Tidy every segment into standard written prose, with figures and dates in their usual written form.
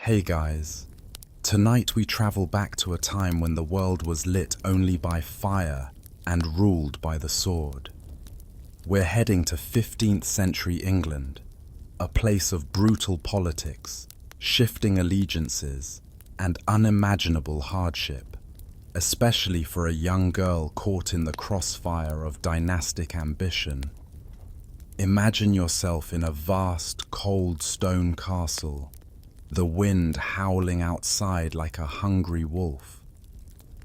Hey guys, tonight we travel back to a time when the world was lit only by fire and ruled by the sword. We're heading to 15th century England, a place of brutal politics, shifting allegiances, and unimaginable hardship, especially for a young girl caught in the crossfire of dynastic ambition. Imagine yourself in a vast, cold stone castle, the wind howling outside like a hungry wolf.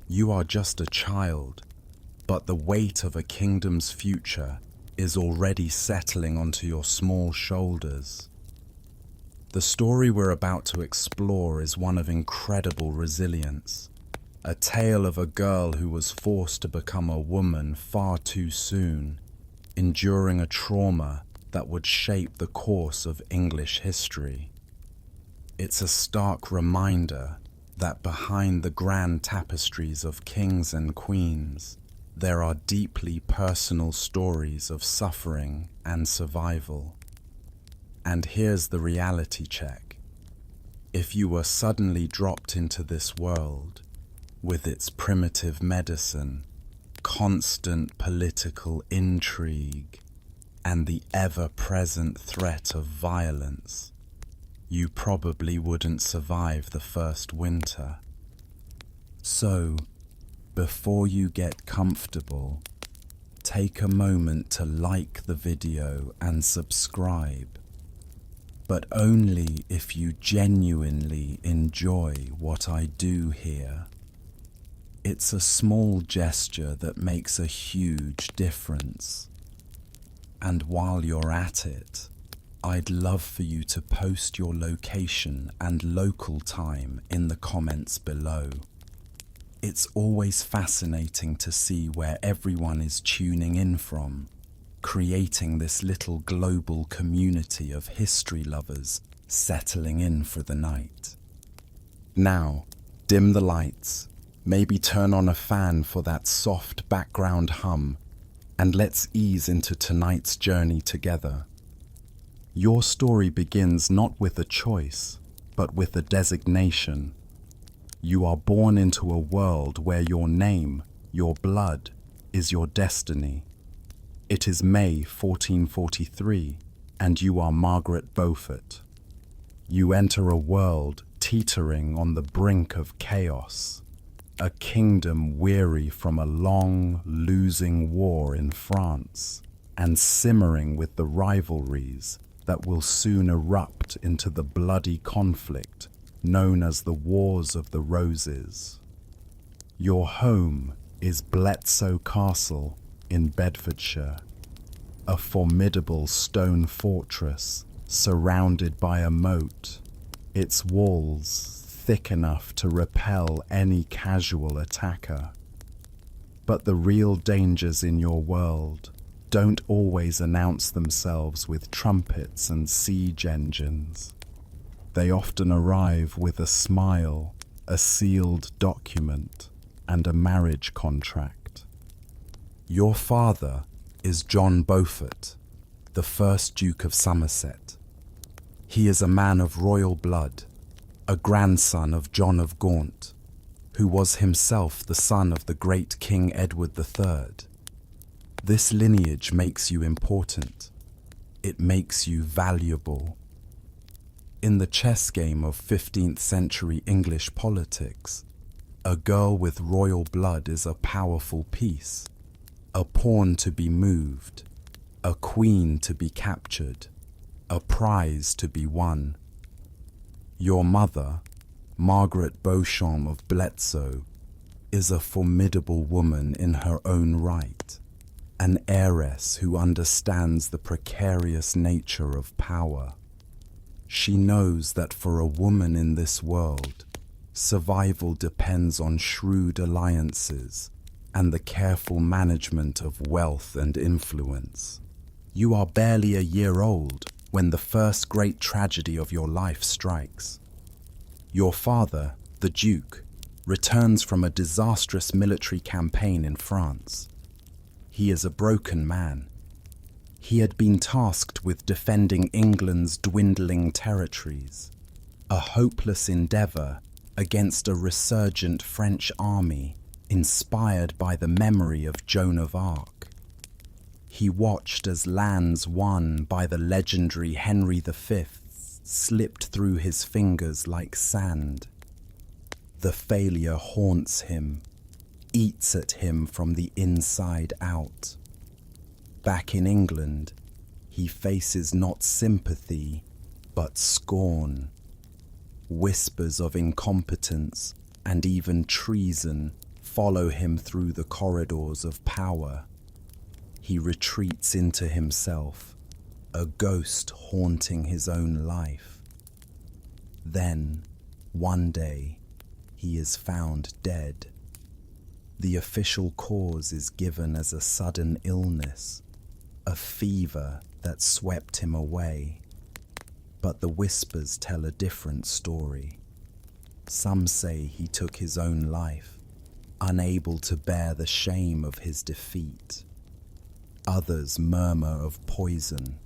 You are just a child, but the weight of a kingdom's future is already settling onto your small shoulders. The story we're about to explore is one of incredible resilience, a tale of a girl who was forced to become a woman far too soon, enduring a trauma that would shape the course of English history. It's a stark reminder that behind the grand tapestries of kings and queens, there are deeply personal stories of suffering and survival. And here's the reality check. If you were suddenly dropped into this world, with its primitive medicine, constant political intrigue, and the ever-present threat of violence, you probably wouldn't survive the first winter. So, before you get comfortable, take a moment to like the video and subscribe, but only if you genuinely enjoy what I do here. It's a small gesture that makes a huge difference. And while you're at it, I'd love for you to post your location and local time in the comments below. It's always fascinating to see where everyone is tuning in from, creating this little global community of history lovers settling in for the night. Now, dim the lights, maybe turn on a fan for that soft background hum, and let's ease into tonight's journey together. Your story begins not with a choice, but with a designation. You are born into a world where your name, your blood, is your destiny. It is May 1443, and you are Margaret Beaufort. You enter a world teetering on the brink of chaos, a kingdom weary from a long, losing war in France, and simmering with the rivalries that will soon erupt into the bloody conflict known as the Wars of the Roses. Your home is Bletsoe Castle in Bedfordshire, a formidable stone fortress surrounded by a moat, its walls thick enough to repel any casual attacker. But the real dangers in your world don't always announce themselves with trumpets and siege engines. They often arrive with a smile, a sealed document, and a marriage contract. Your father is John Beaufort, the first Duke of Somerset. He is a man of royal blood, a grandson of John of Gaunt, who was himself the son of the great King Edward III. This lineage makes you important. It makes you valuable. In the chess game of 15th century English politics, a girl with royal blood is a powerful piece, a pawn to be moved, a queen to be captured, a prize to be won. Your mother, Margaret Beauchamp of Bletsoe, is a formidable woman in her own right, an heiress who understands the precarious nature of power. She knows that for a woman in this world, survival depends on shrewd alliances and the careful management of wealth and influence. You are barely a year old when the first great tragedy of your life strikes. Your father, the Duke, returns from a disastrous military campaign in France. He is a broken man. He had been tasked with defending England's dwindling territories, a hopeless endeavour against a resurgent French army inspired by the memory of Joan of Arc. He watched as lands won by the legendary Henry V slipped through his fingers like sand. The failure haunts him, eats at him from the inside out. Back in England, he faces not sympathy, but scorn. Whispers of incompetence and even treason follow him through the corridors of power. He retreats into himself, a ghost haunting his own life. Then, one day, he is found dead. The official cause is given as a sudden illness, a fever that swept him away. But the whispers tell a different story. Some say he took his own life, unable to bear the shame of his defeat. Others murmur of poison,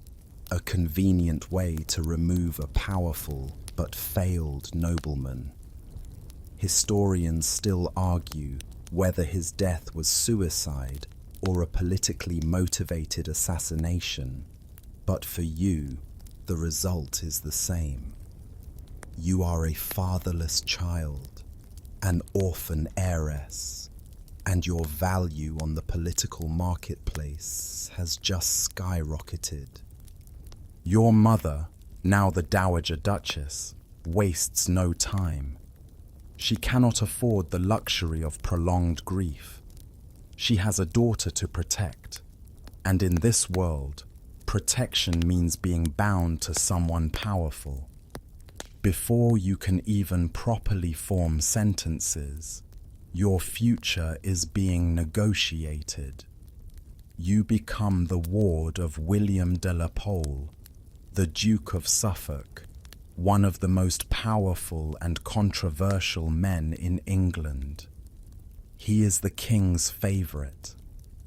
a convenient way to remove a powerful but failed nobleman. Historians still argue whether his death was suicide or a politically motivated assassination, but for you, the result is the same. You are a fatherless child, an orphan heiress, and your value on the political marketplace has just skyrocketed. Your mother, now the Dowager Duchess, wastes no time. She cannot afford the luxury of prolonged grief. She has a daughter to protect, and in this world, protection means being bound to someone powerful. Before you can even properly form sentences, your future is being negotiated. You become the ward of William de la Pole, the Duke of Suffolk, one of the most powerful and controversial men in England. He is the king's favourite,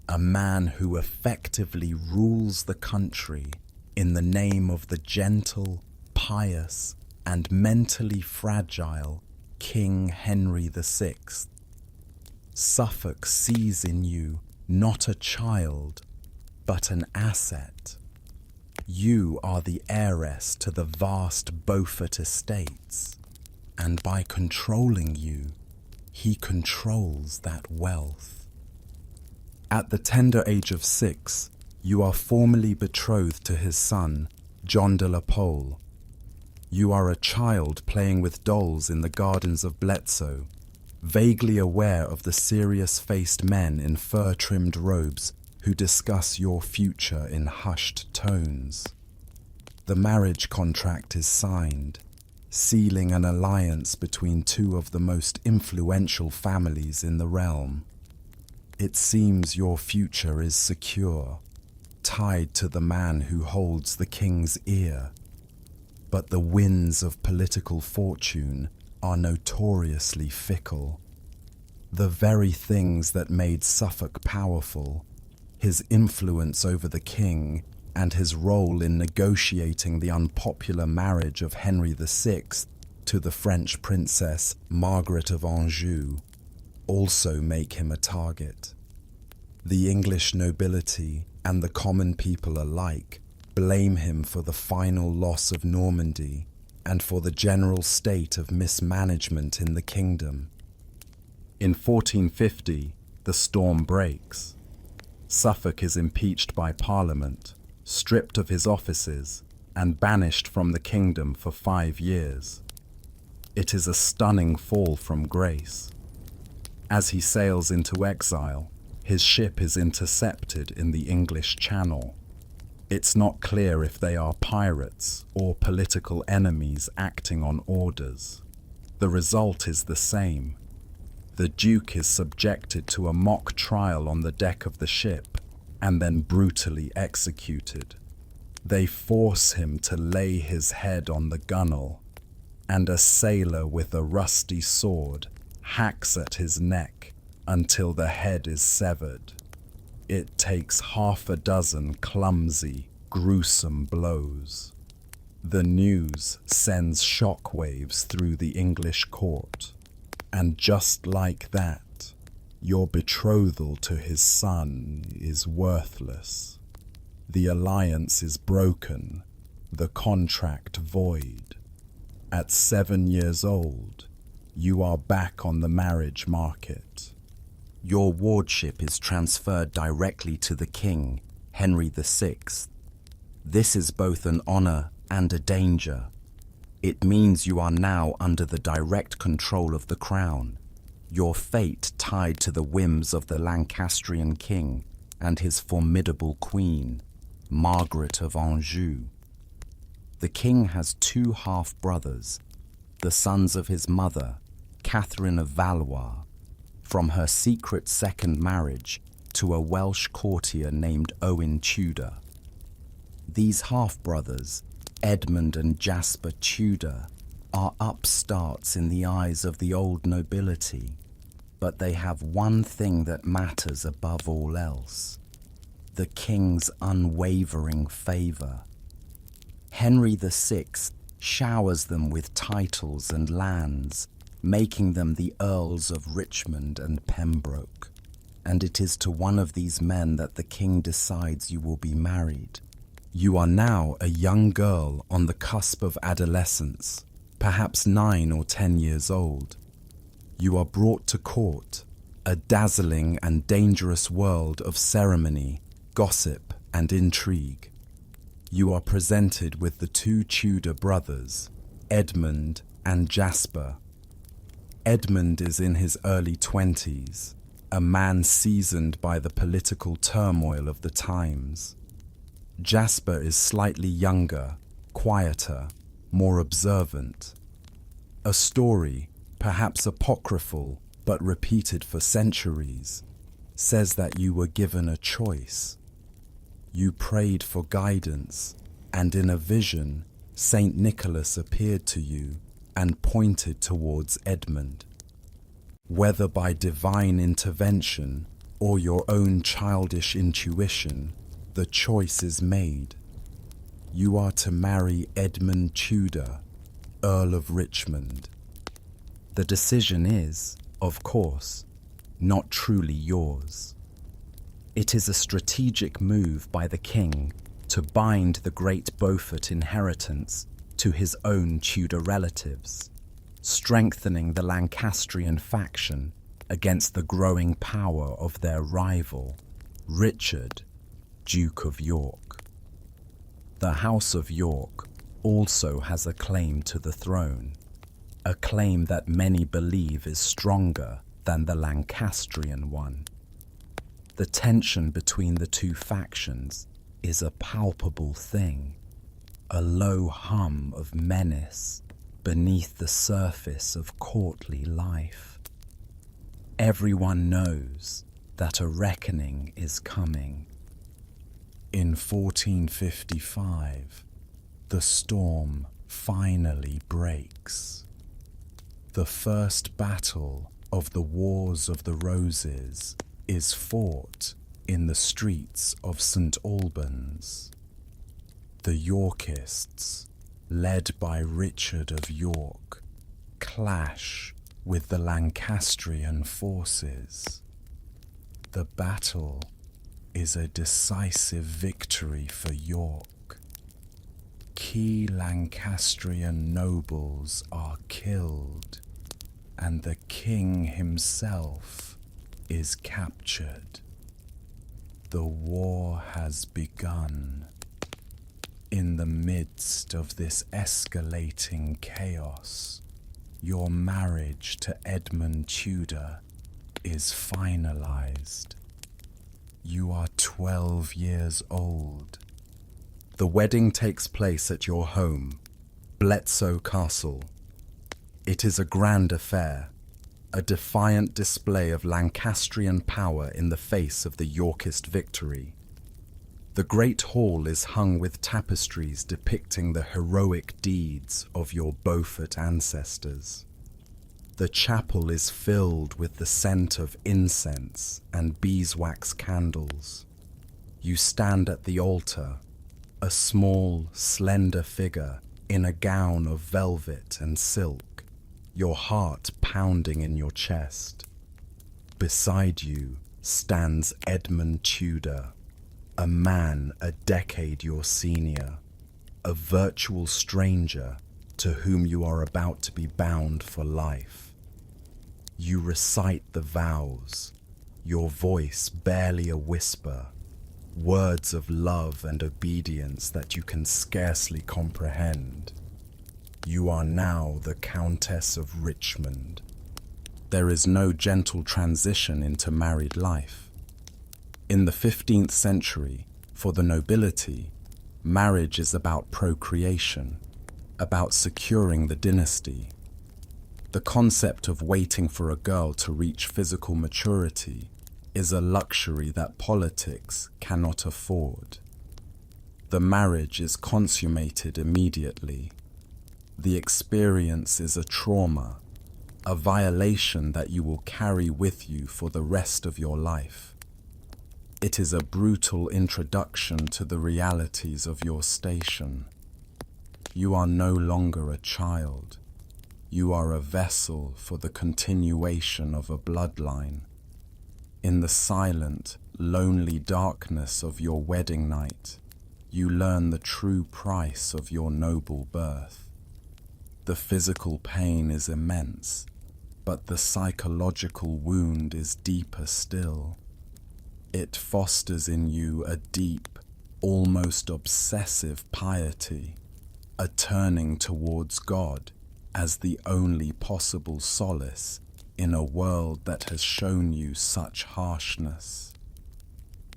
a man who effectively rules the country in the name of the gentle, pious, and mentally fragile King Henry VI. Suffolk sees in you not a child, but an asset. You are the heiress to the vast Beaufort estates, and by controlling you, he controls that wealth. At the tender age of 6, you are formally betrothed to his son, John de la Pole. You are a child playing with dolls in the gardens of Bletsoe, vaguely aware of the serious-faced men in fur-trimmed robes who discuss your future in hushed tones. The marriage contract is signed, sealing an alliance between two of the most influential families in the realm. It seems your future is secure, tied to the man who holds the king's ear. But the winds of political fortune are notoriously fickle. The very things that made Suffolk powerful, his influence over the king and his role in negotiating the unpopular marriage of Henry VI to the French princess Margaret of Anjou, also make him a target. The English nobility and the common people alike blame him for the final loss of Normandy and for the general state of mismanagement in the kingdom. In 1450, the storm breaks. Suffolk is impeached by Parliament, stripped of his offices, and banished from the kingdom for 5 years. It is a stunning fall from grace. As he sails into exile, his ship is intercepted in the English Channel. It's not clear if they are pirates or political enemies acting on orders. The result is the same. The Duke is subjected to a mock trial on the deck of the ship and then brutally executed. They force him to lay his head on the gunwale, and a sailor with a rusty sword hacks at his neck until the head is severed. It takes 6 clumsy, gruesome blows. The news sends shockwaves through the English court, and just like that, your betrothal to his son is worthless. The alliance is broken, the contract void. At 7 years old, you are back on the marriage market. Your wardship is transferred directly to the king, Henry VI. This is both an honor and a danger. It means you are now under the direct control of the crown, your fate tied to the whims of the Lancastrian king and his formidable queen, Margaret of Anjou. The king has 2 half-brothers, the sons of his mother, Catherine of Valois, from her secret second marriage to a Welsh courtier named Owen Tudor. These half-brothers, Edmund and Jasper Tudor, are upstarts in the eyes of the old nobility, but they have one thing that matters above all else: the king's unwavering favour. Henry VI showers them with titles and lands, making them the Earls of Richmond and Pembroke, and it is to one of these men that the king decides you will be married. You are now a young girl on the cusp of adolescence, perhaps 9 or 10 years old. You are brought to court, a dazzling and dangerous world of ceremony, gossip, and intrigue. You are presented with the 2 Tudor brothers, Edmund and Jasper. Edmund is in his early 20s, a man seasoned by the political turmoil of the times. Jasper is slightly younger, quieter, more observant. A story, perhaps apocryphal but repeated for centuries, says that you were given a choice. You prayed for guidance, and in a vision, Saint Nicholas appeared to you and pointed towards Edmund. Whether by divine intervention or your own childish intuition, the choice is made. You are to marry Edmund Tudor, Earl of Richmond. The decision is, of course, not truly yours. It is a strategic move by the king to bind the great Beaufort inheritance to his own Tudor relatives, strengthening the Lancastrian faction against the growing power of their rival, Richard, Duke of York. The House of York also has a claim to the throne, a claim that many believe is stronger than the Lancastrian one. The tension between the 2 factions is a palpable thing, a low hum of menace beneath the surface of courtly life. Everyone knows that a reckoning is coming. In 1455, the storm finally breaks. The first battle of the Wars of the Roses is fought in the streets of St. Albans. The Yorkists, led by Richard of York, clash with the Lancastrian forces. The battle is a decisive victory for York. Key Lancastrian nobles are killed, and the king himself is captured. The war has begun. In the midst of this escalating chaos, your marriage to Edmund Tudor is finalized. You are 12 years old. The wedding takes place at your home, Bletsoe Castle. It is a grand affair, a defiant display of Lancastrian power in the face of the Yorkist victory. The great hall is hung with tapestries depicting the heroic deeds of your Beaufort ancestors. The chapel is filled with the scent of incense and beeswax candles. You stand at the altar, a small, slender figure in a gown of velvet and silk, your heart pounding in your chest. Beside you stands Edmund Tudor, a man a decade your senior, a virtual stranger to whom you are about to be bound for life. You recite the vows, your voice barely a whisper, words of love and obedience that you can scarcely comprehend. You are now the Countess of Richmond. There is no gentle transition into married life. In the 15th century, for the nobility, marriage is about procreation, about securing the dynasty. The concept of waiting for a girl to reach physical maturity is a luxury that politics cannot afford. The marriage is consummated immediately. The experience is a trauma, a violation that you will carry with you for the rest of your life. It is a brutal introduction to the realities of your station. You are no longer a child. You are a vessel for the continuation of a bloodline. In the silent, lonely darkness of your wedding night, you learn the true price of your noble birth. The physical pain is immense, but the psychological wound is deeper still. It fosters in you a deep, almost obsessive piety, a turning towards God as the only possible solace in a world that has shown you such harshness.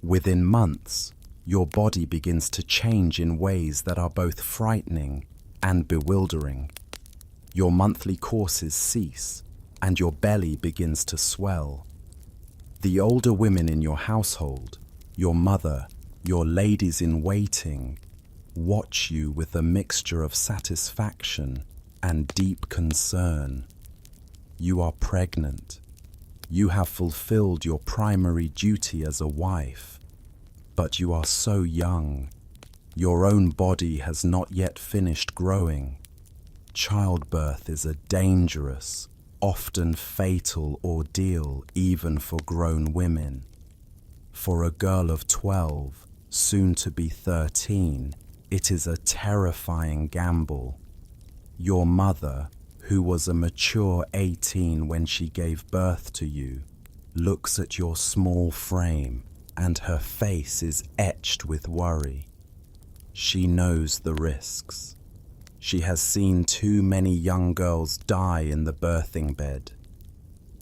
Within months, your body begins to change in ways that are both frightening and bewildering. Your monthly courses cease, and your belly begins to swell. The older women in your household, your mother, your ladies in waiting, watch you with a mixture of satisfaction and deep concern. You are pregnant. You have fulfilled your primary duty as a wife, but you are so young. Your own body has not yet finished growing. Childbirth is a dangerous, often fatal ordeal even for grown women. For a girl of 12, soon to be 13, it is a terrifying gamble. Your mother, who was a mature 18 when she gave birth to you, looks at your small frame and her face is etched with worry. She knows the risks. She has seen too many young girls die in the birthing bed.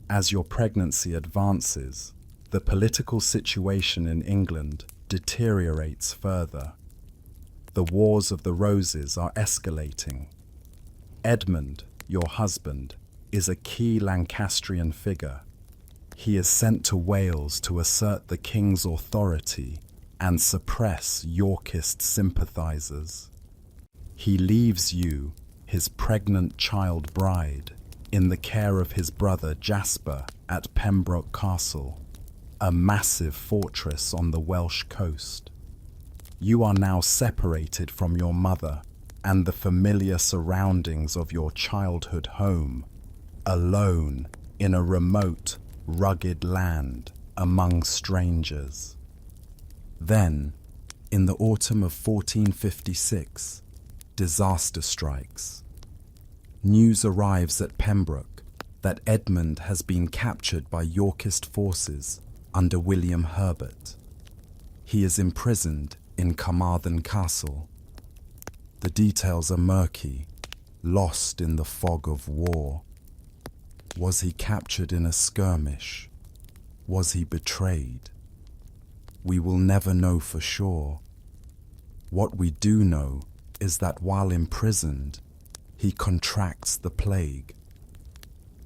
As your pregnancy advances, the political situation in England deteriorates further. The Wars of the Roses are escalating. Edmund, your husband, is a key Lancastrian figure. He is sent to Wales to assert the king's authority and suppress Yorkist sympathisers. He leaves you, his pregnant child bride, in the care of his brother Jasper at Pembroke Castle, a massive fortress on the Welsh coast. You are now separated from your mother and the familiar surroundings of your childhood home, alone in a remote, rugged land among strangers. Then, in the autumn of 1456, disaster strikes. News arrives at Pembroke that Edmund has been captured by Yorkist forces under William Herbert. He is imprisoned in Carmarthen Castle. The details are murky, lost in the fog of war. Was he captured in a skirmish? Was he betrayed? We will never know for sure. What we do know is that while imprisoned, he contracts the plague.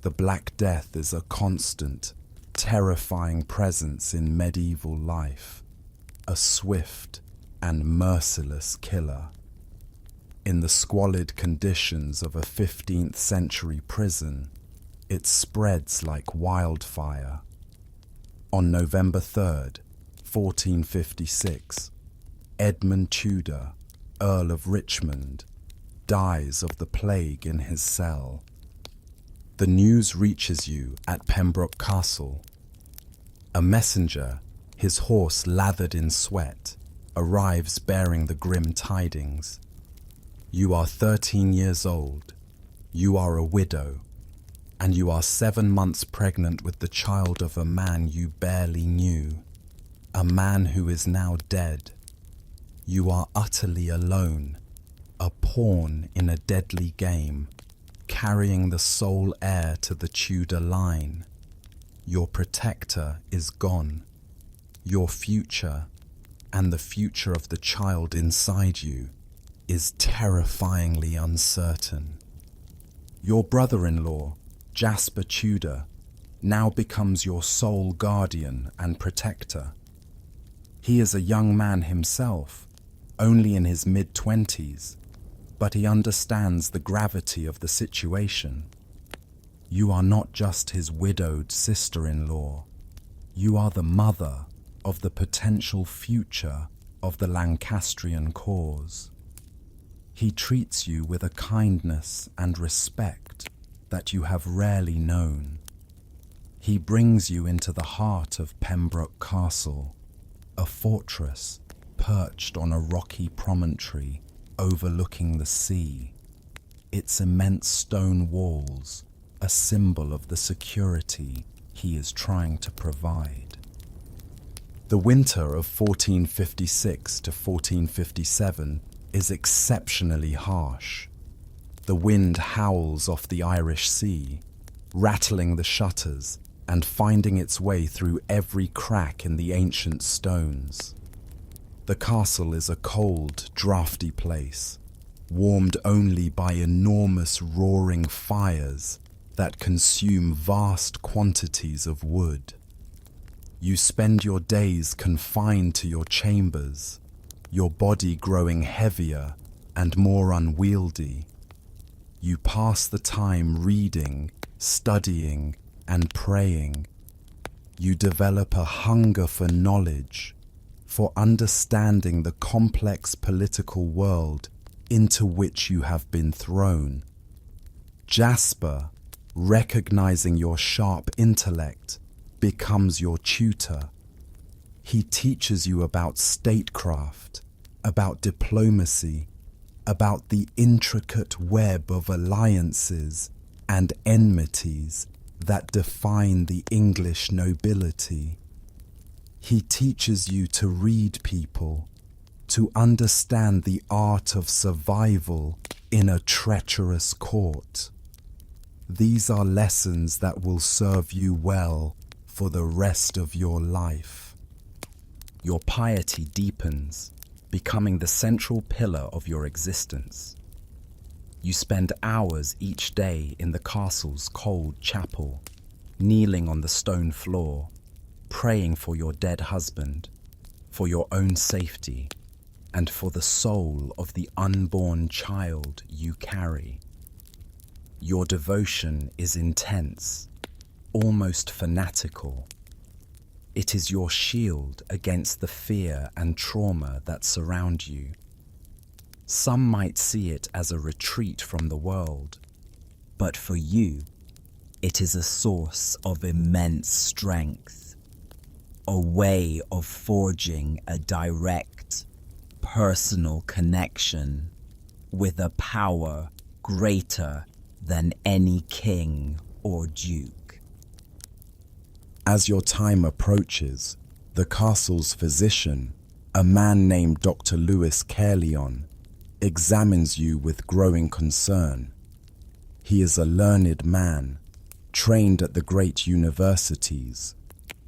The Black Death is a constant, terrifying presence in medieval life, a swift and merciless killer. In the squalid conditions of a 15th century prison, it spreads like wildfire. On November 3rd, 1456, Edmund Tudor, Earl of Richmond, dies of the plague in his cell. The news reaches you at Pembroke Castle. A messenger, his horse lathered in sweat, arrives bearing the grim tidings. You are 13 years old, you are a widow, and you are 7 months pregnant with the child of a man you barely knew, a man who is now dead. You are utterly alone, a pawn in a deadly game, carrying the sole heir to the Tudor line. Your protector is gone. Your future, and the future of the child inside you, is terrifyingly uncertain. Your brother-in-law, Jasper Tudor, now becomes your sole guardian and protector. He is a young man himself, only in his mid-20s, but he understands the gravity of the situation. You are not just his widowed sister-in-law. You are the mother of the potential future of the Lancastrian cause. He treats you with a kindness and respect that you have rarely known. He brings you into the heart of Pembroke Castle, a fortress perched on a rocky promontory overlooking the sea. Its immense stone walls, a symbol of the security he is trying to provide. The winter of 1456 to 1457 is exceptionally harsh. The wind howls off the Irish Sea, rattling the shutters and finding its way through every crack in the ancient stones. The castle is a cold, draughty place, warmed only by enormous roaring fires that consume vast quantities of wood. You spend your days confined to your chambers, your body growing heavier and more unwieldy. You pass the time reading, studying, and praying. You develop a hunger for knowledge, for understanding the complex political world into which you have been thrown. Jasper, recognizing your sharp intellect, becomes your tutor. He teaches you about statecraft, about diplomacy, about the intricate web of alliances and enmities that define the English nobility. He teaches you to read people, to understand the art of survival in a treacherous court. These are lessons that will serve you well for the rest of your life. Your piety deepens, becoming the central pillar of your existence. You spend hours each day in the castle's cold chapel, kneeling on the stone floor, praying for your dead husband, for your own safety, and for the soul of the unborn child you carry. Your devotion is intense, almost fanatical. It is your shield against the fear and trauma that surround you. Some might see it as a retreat from the world, but for you, it is a source of immense strength, a way of forging a direct, personal connection with a power greater than any king or duke. As your time approaches, the castle's physician, a man named Dr. Lewis Caerleon, examines you with growing concern. He is a learned man, trained at the great universities,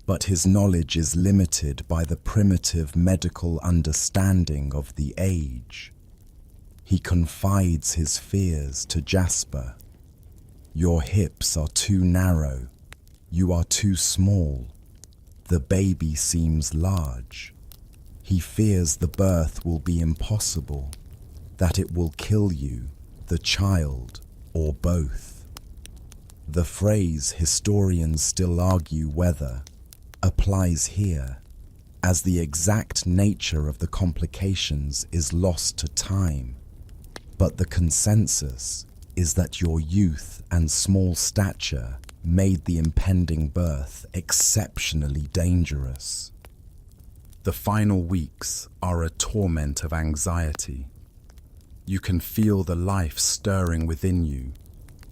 but his knowledge is limited by the primitive medical understanding of the age. He confides his fears to Jasper. Your hips are too narrow. You are too small. The baby seems large. He fears the birth will be impossible, that it will kill you, the child, or both. The phrase historians still argue whether applies here, as the exact nature of the complications is lost to time. But the consensus is that your youth and small stature made the impending birth exceptionally dangerous. The final weeks are a torment of anxiety. You can feel the life stirring within you,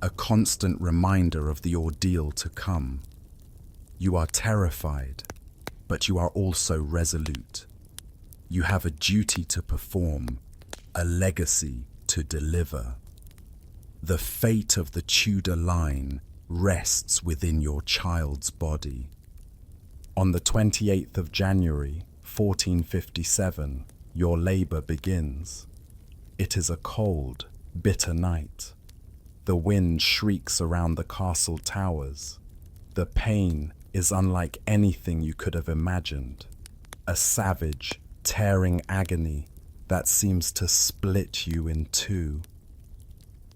a constant reminder of the ordeal to come. You are terrified, but you are also resolute. You have a duty to perform, a legacy to deliver. The fate of the Tudor line rests within your child's body. On the 28th of January, 1457, your labor begins. It is a cold, bitter night. The wind shrieks around the castle towers. The pain is unlike anything you could have imagined. A savage, tearing agony that seems to split you in two.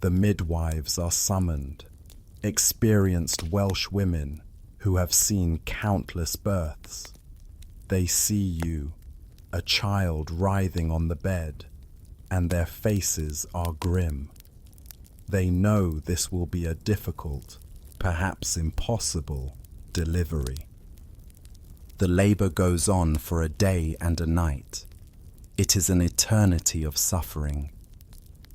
The midwives are summoned, experienced Welsh women who have seen countless births. They see you, a child writhing on the bed, and their faces are grim. They know this will be a difficult, perhaps impossible, delivery. The labor goes on for a day and a night. It is an eternity of suffering.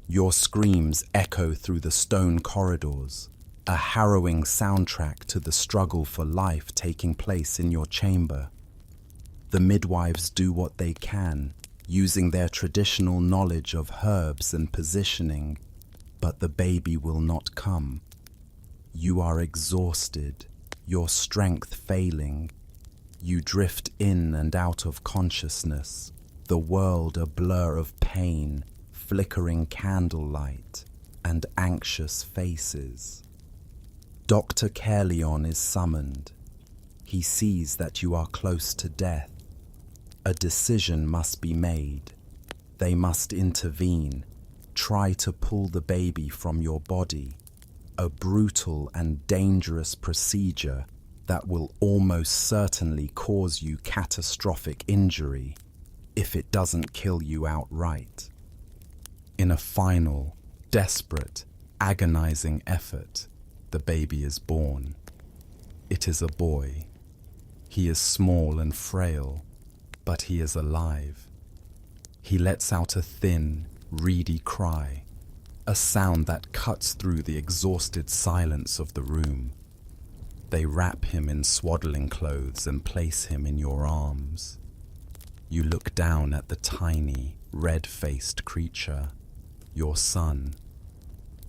Your screams echo through the stone corridors, a harrowing soundtrack to the struggle for life taking place in your chamber. The midwives do what they can, using their traditional knowledge of herbs and positioning, but the baby will not come. You are exhausted, your strength failing. You drift in and out of consciousness, the world a blur of pain, flickering candlelight, and anxious faces. Dr. Caerleon is summoned. He sees that you are close to death. A decision must be made. They must intervene, try to pull the baby from your body. A brutal and dangerous procedure that will almost certainly cause you catastrophic injury if it doesn't kill you outright. In a final, desperate, agonizing effort, the baby is born. It is a boy. He is small and frail, but he is alive. He lets out a thin, reedy cry, a sound that cuts through the exhausted silence of the room. They wrap him in swaddling clothes and place him in your arms. You look down at the tiny, red-faced creature, your son.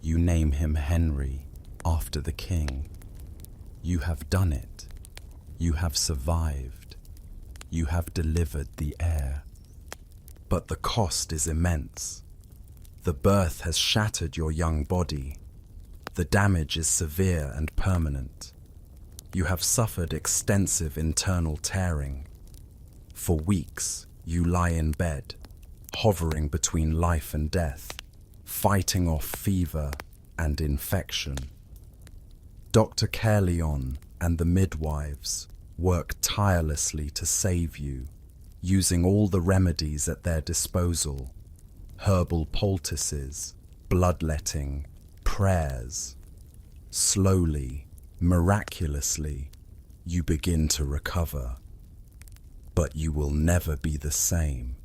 You name him Henry, after the king. You have done it. You have survived. You have delivered the heir. But the cost is immense. The birth has shattered your young body. The damage is severe and permanent. You have suffered extensive internal tearing. For weeks, you lie in bed, hovering between life and death, fighting off fever and infection. Dr. Caerleon and the midwives work tirelessly to save you, using all the remedies at their disposal: herbal poultices, bloodletting, prayers. Slowly, miraculously, you begin to recover. But you will never be the same.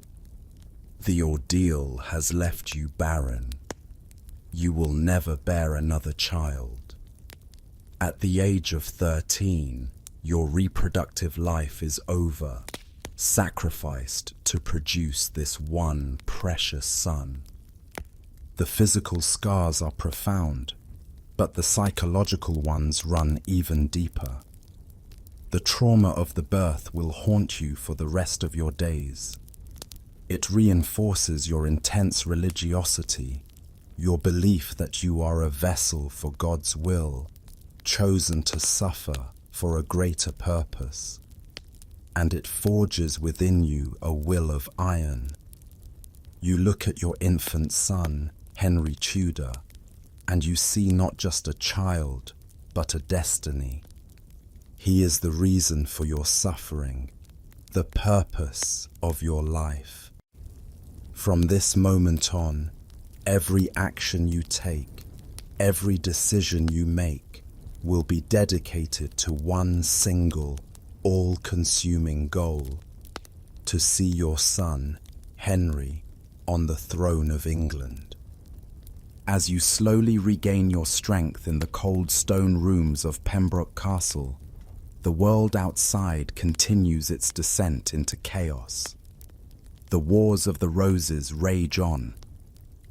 The ordeal has left you barren. You will never bear another child. At the age of 13, your reproductive life is over, sacrificed to produce this one precious son. The physical scars are profound, but the psychological ones run even deeper. The trauma of the birth will haunt you for the rest of your days. It reinforces your intense religiosity, your belief that you are a vessel for God's will, chosen to suffer for a greater purpose. And it forges within you a will of iron. You look at your infant son, Henry Tudor, and you see not just a child, but a destiny. He is the reason for your suffering, the purpose of your life. From this moment on, Every action you take, every decision you make will be dedicated to one single, all-consuming goal: to see your son, Henry, on the throne of England. As you slowly regain your strength in the cold stone rooms of Pembroke Castle, the world outside continues its descent into chaos. The Wars of the Roses rage on.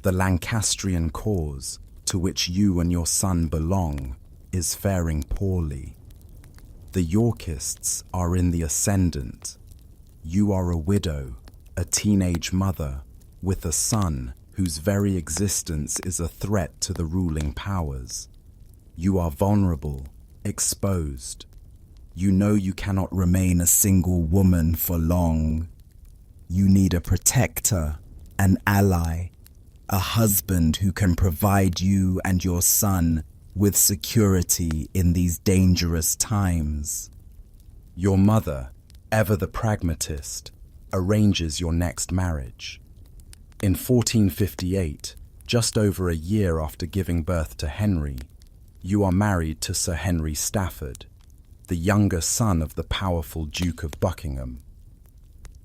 The Lancastrian cause, to which you and your son belong, is faring poorly. The Yorkists are in the ascendant. You are a widow, a teenage mother, with a son whose very existence is a threat to the ruling powers. You are vulnerable, exposed. You know you cannot remain a single woman for long. You need a protector, an ally, a husband who can provide you and your son with security in these dangerous times. Your mother, ever the pragmatist, arranges your next marriage. In 1458, just over a year after giving birth to Henry, you are married to Sir Henry Stafford, the younger son of the powerful Duke of Buckingham.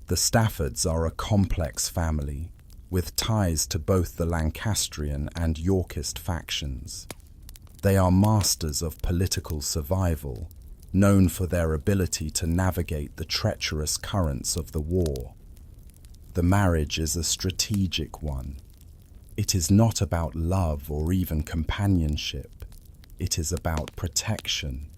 The Staffords are a complex family, with ties to both the Lancastrian and Yorkist factions. They are masters of political survival, known for their ability to navigate the treacherous currents of the war. The marriage is a strategic one. It is not about love or even companionship. It is about protection.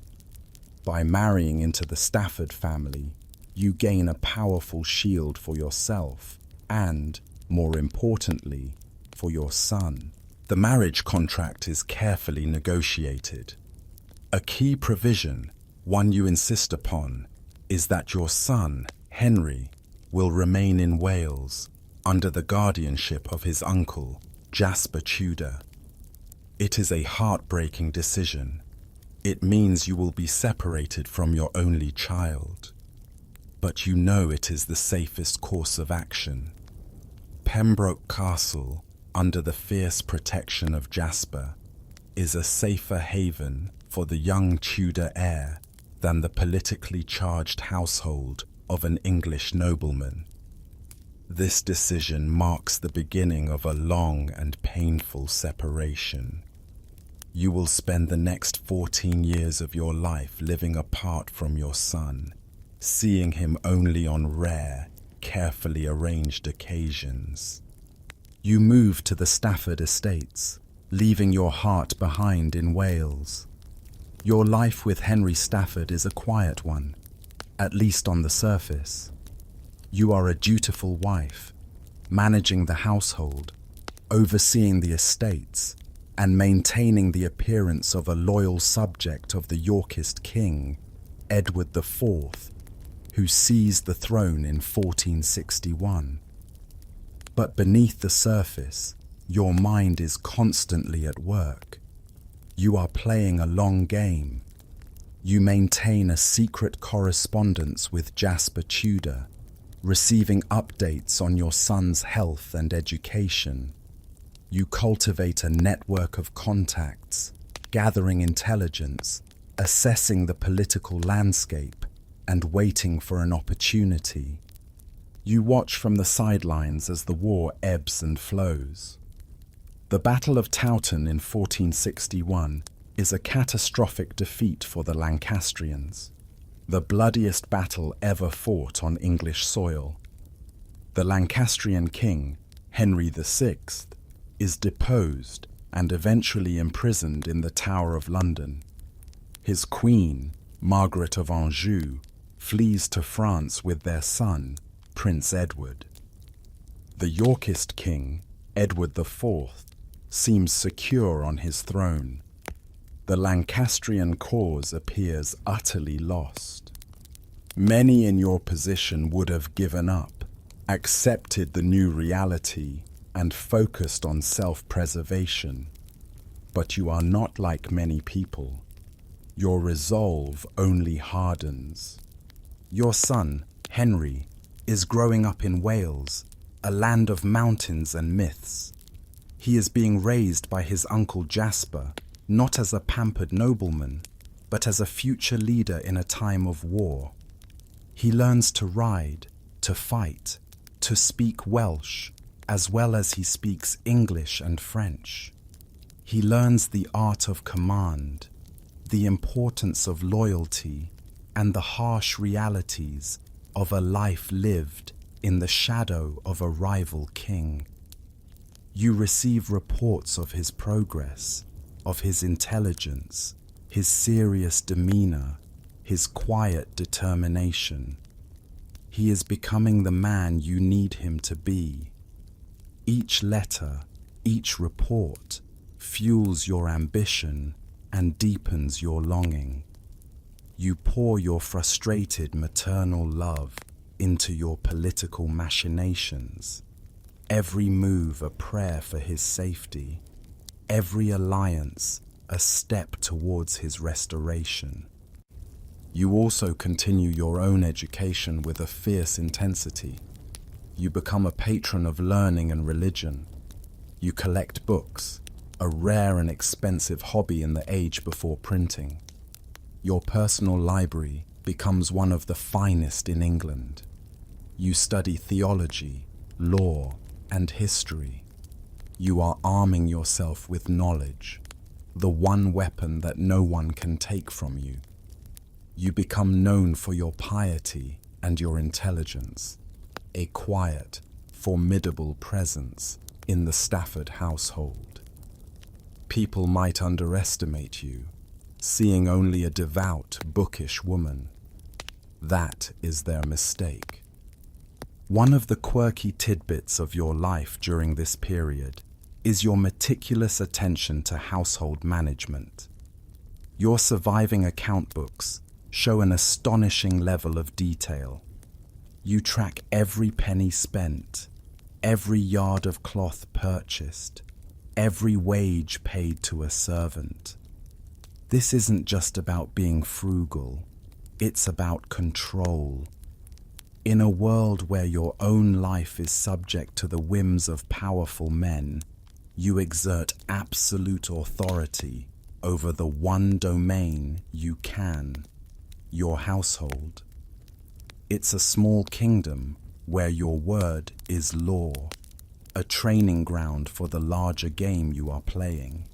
By marrying into the Stafford family, you gain a powerful shield for yourself and, more importantly, for your son. The marriage contract is carefully negotiated. A key provision, one you insist upon, is that your son, Henry, will remain in Wales under the guardianship of his uncle, Jasper Tudor. It is a heartbreaking decision. It means you will be separated from your only child. But you know it is the safest course of action. Pembroke Castle, under the fierce protection of Jasper, is a safer haven for the young Tudor heir than the politically charged household of an English nobleman. This decision marks the beginning of a long and painful separation. You will spend the next 14 years of your life living apart from your son, seeing him only on rare, carefully arranged occasions. You move to the Stafford estates, leaving your heart behind in Wales. Your life with Henry Stafford is a quiet one, at least on the surface. You are a dutiful wife, managing the household, overseeing the estates, and maintaining the appearance of a loyal subject of the Yorkist king, Edward IV, who seized the throne in 1461. But beneath the surface, your mind is constantly at work. You are playing a long game. You maintain a secret correspondence with Jasper Tudor, receiving updates on your son's health and education. You cultivate a network of contacts, gathering intelligence, assessing the political landscape, and waiting for an opportunity. You watch from the sidelines as the war ebbs and flows. The Battle of Towton in 1461 is a catastrophic defeat for the Lancastrians, the bloodiest battle ever fought on English soil. The Lancastrian king, Henry VI, is deposed and eventually imprisoned in the Tower of London. His queen, Margaret of Anjou, flees to France with their son, Prince Edward. The Yorkist king, Edward IV, seems secure on his throne. The Lancastrian cause appears utterly lost. Many in your position would have given up, accepted the new reality, and focused on self-preservation. But you are not like many people. Your resolve only hardens. Your son, Henry, is growing up in Wales, a land of mountains and myths. He is being raised by his uncle Jasper, not as a pampered nobleman, but as a future leader in a time of war. He learns to ride, to fight, to speak Welsh, as well as he speaks English and French. He learns the art of command, the importance of loyalty, and the harsh realities of a life lived in the shadow of a rival king. You receive reports of his progress, of his intelligence, his serious demeanor, his quiet determination. He is becoming the man you need him to be. Each letter, each report, fuels your ambition and deepens your longing. You pour your frustrated maternal love into your political machinations, every move a prayer for his safety, every alliance a step towards his restoration. You also continue your own education with a fierce intensity. You become a patron of learning and religion. You collect books, a rare and expensive hobby in the age before printing. Your personal library becomes one of the finest in England. You study theology, law, and history. You are arming yourself with knowledge, the one weapon that no one can take from you. You become known for your piety and your intelligence, a quiet, formidable presence in the Stafford household. People might underestimate you, seeing only a devout, bookish woman. That is their mistake. One of the quirky tidbits of your life during this period is your meticulous attention to household management. Your surviving account books show an astonishing level of detail. You track every penny spent, every yard of cloth purchased, every wage paid to a servant. This isn't just about being frugal, it's about control. In a world where your own life is subject to the whims of powerful men, you exert absolute authority over the one domain you can, your household. It's a small kingdom where your word is law, a training ground for the larger game you are playing.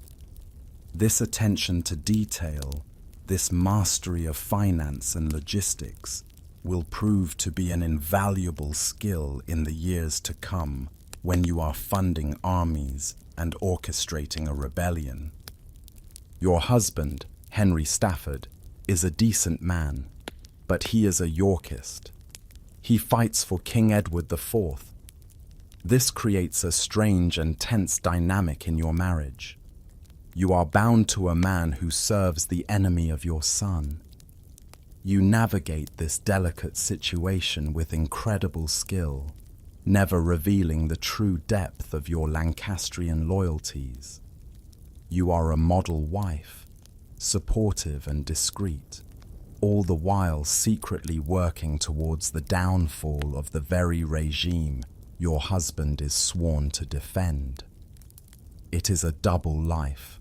This attention to detail, this mastery of finance and logistics, will prove to be an invaluable skill in the years to come when you are funding armies and orchestrating a rebellion. Your husband, Henry Stafford, is a decent man, but he is a Yorkist. He fights for King Edward IV. This creates a strange and tense dynamic in your marriage. You are bound to a man who serves the enemy of your son. You navigate this delicate situation with incredible skill, never revealing the true depth of your Lancastrian loyalties. You are a model wife, supportive and discreet, all the while secretly working towards the downfall of the very regime your husband is sworn to defend. It is a double life,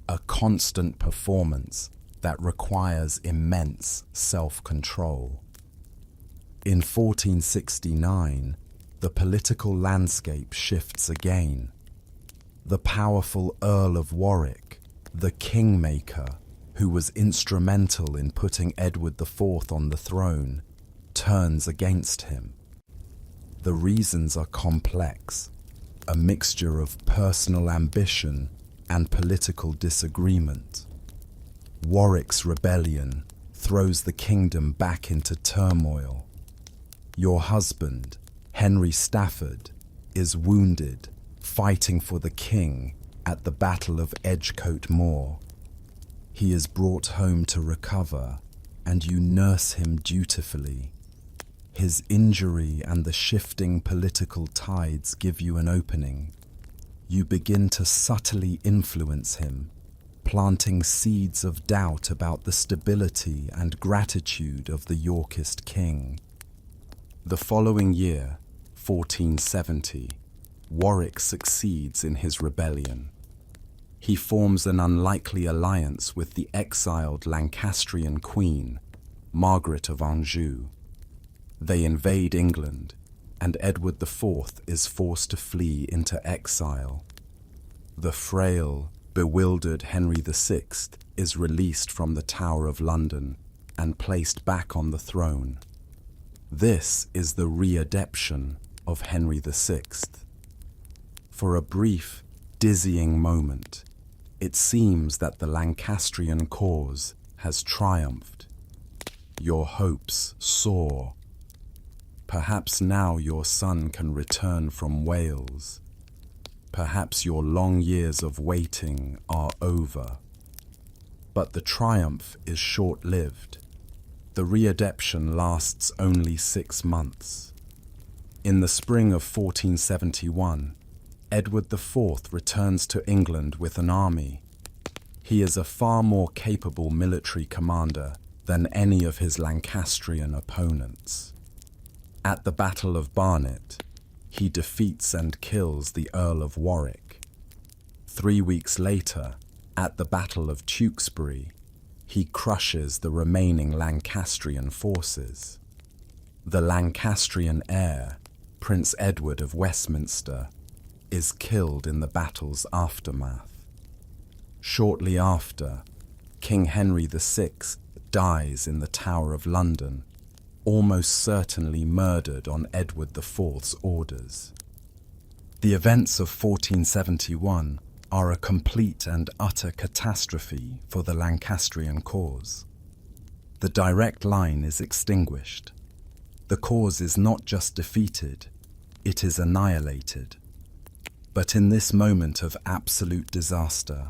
a constant performance that requires immense self-control. In 1469, the political landscape shifts again. The powerful Earl of Warwick, the kingmaker, who was instrumental in putting Edward IV on the throne, turns against him. The reasons are complex, a mixture of personal ambition and political disagreement. Warwick's rebellion throws the kingdom back into turmoil. Your husband, Henry Stafford, is wounded, fighting for the king at the Battle of Edgecote Moor. He is brought home to recover, and you nurse him dutifully. His injury and the shifting political tides give you an opening. You begin to subtly influence him, planting seeds of doubt about the stability and gratitude of the Yorkist king. The following year, 1470, Warwick succeeds in his rebellion. He forms an unlikely alliance with the exiled Lancastrian queen, Margaret of Anjou. They invade England, and Edward IV is forced to flee into exile. The frail, bewildered Henry VI is released from the Tower of London and placed back on the throne. This is the readeption of Henry VI. For a brief, dizzying moment, it seems that the Lancastrian cause has triumphed. Your hopes soar. Perhaps now your son can return from Wales. Perhaps your long years of waiting are over. But the triumph is short-lived. The readeption lasts only 6 months. In the spring of 1471, Edward IV returns to England with an army. He is a far more capable military commander than any of his Lancastrian opponents. At the Battle of Barnet, he defeats and kills the Earl of Warwick. 3 weeks later, at the Battle of Tewkesbury, he crushes the remaining Lancastrian forces. The Lancastrian heir, Prince Edward of Westminster, is killed in the battle's aftermath. Shortly after, King Henry VI dies in the Tower of London, almost certainly murdered on Edward IV's orders. The events of 1471 are a complete and utter catastrophe for the Lancastrian cause. The direct line is extinguished. The cause is not just defeated, it is annihilated. But in this moment of absolute disaster,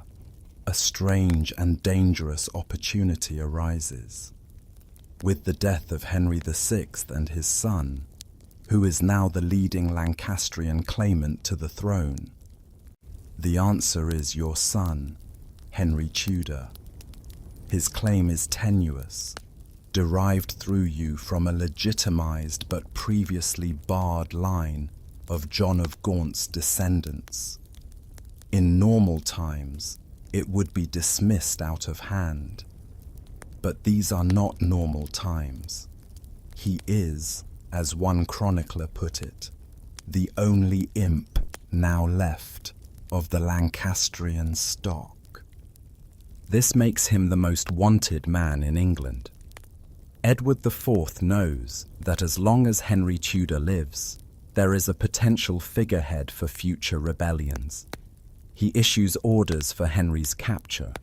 a strange and dangerous opportunity arises. With the death of Henry VI and his son, who is now the leading Lancastrian claimant to the throne, the answer is your son, Henry Tudor. His claim is tenuous, derived through you from a legitimized but previously barred line of John of Gaunt's descendants. In normal times, it would be dismissed out of hand. But these are not normal times. He is, as one chronicler put it, the only imp now left of the Lancastrian stock. This makes him the most wanted man in England. Edward IV knows that as long as Henry Tudor lives, there is a potential figurehead for future rebellions. He issues orders for Henry's capture.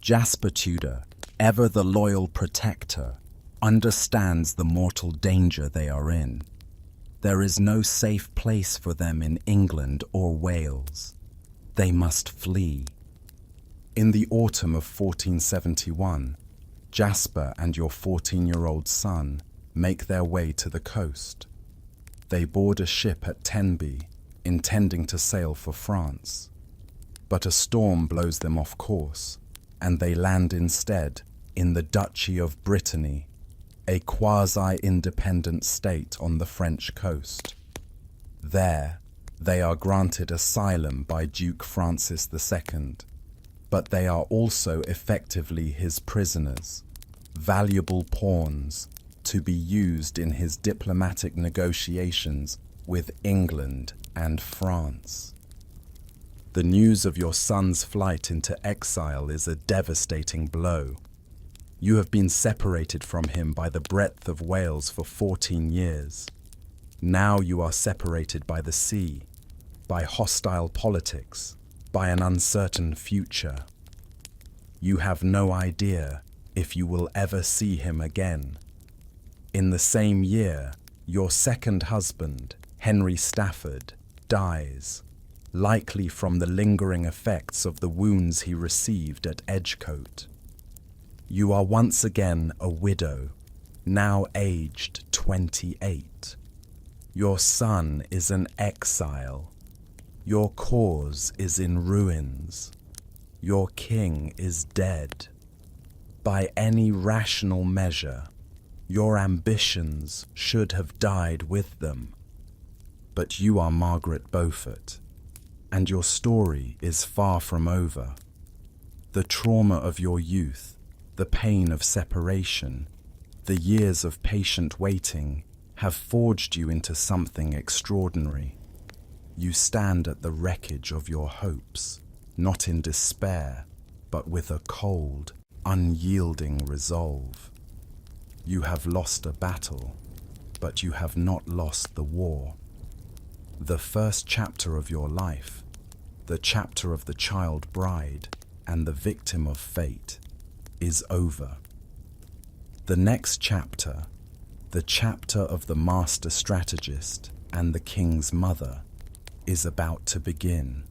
Jasper Tudor, ever the loyal protector, understands the mortal danger they are in. There is no safe place for them in England or Wales. They must flee. In the autumn of 1471, Jasper and your 14-year-old son make their way to the coast. They board a ship at Tenby, intending to sail for France. But a storm blows them off course, and they land instead in the Duchy of Brittany, a quasi-independent state on the French coast. There, they are granted asylum by Duke Francis II, but they are also effectively his prisoners, valuable pawns to be used in his diplomatic negotiations with England and France. The news of your son's flight into exile is a devastating blow. You have been separated from him by the breadth of Wales for 14 years. Now you are separated by the sea, by hostile politics, by an uncertain future. You have no idea if you will ever see him again. In the same year, your second husband, Henry Stafford, dies, likely from the lingering effects of the wounds he received at Edgecote. You are once again a widow, now aged 28. Your son is an exile. Your cause is in ruins. Your king is dead. By any rational measure, your ambitions should have died with them. But you are Margaret Beaufort, and your story is far from over. The trauma of your youth, the pain of separation, the years of patient waiting have forged you into something extraordinary. You stand at the wreckage of your hopes, not in despair, but with a cold, unyielding resolve. You have lost a battle, but you have not lost the war. The first chapter of your life, the chapter of the child bride and the victim of fate, is over. The next chapter, the chapter of the master strategist and the king's mother, is about to begin.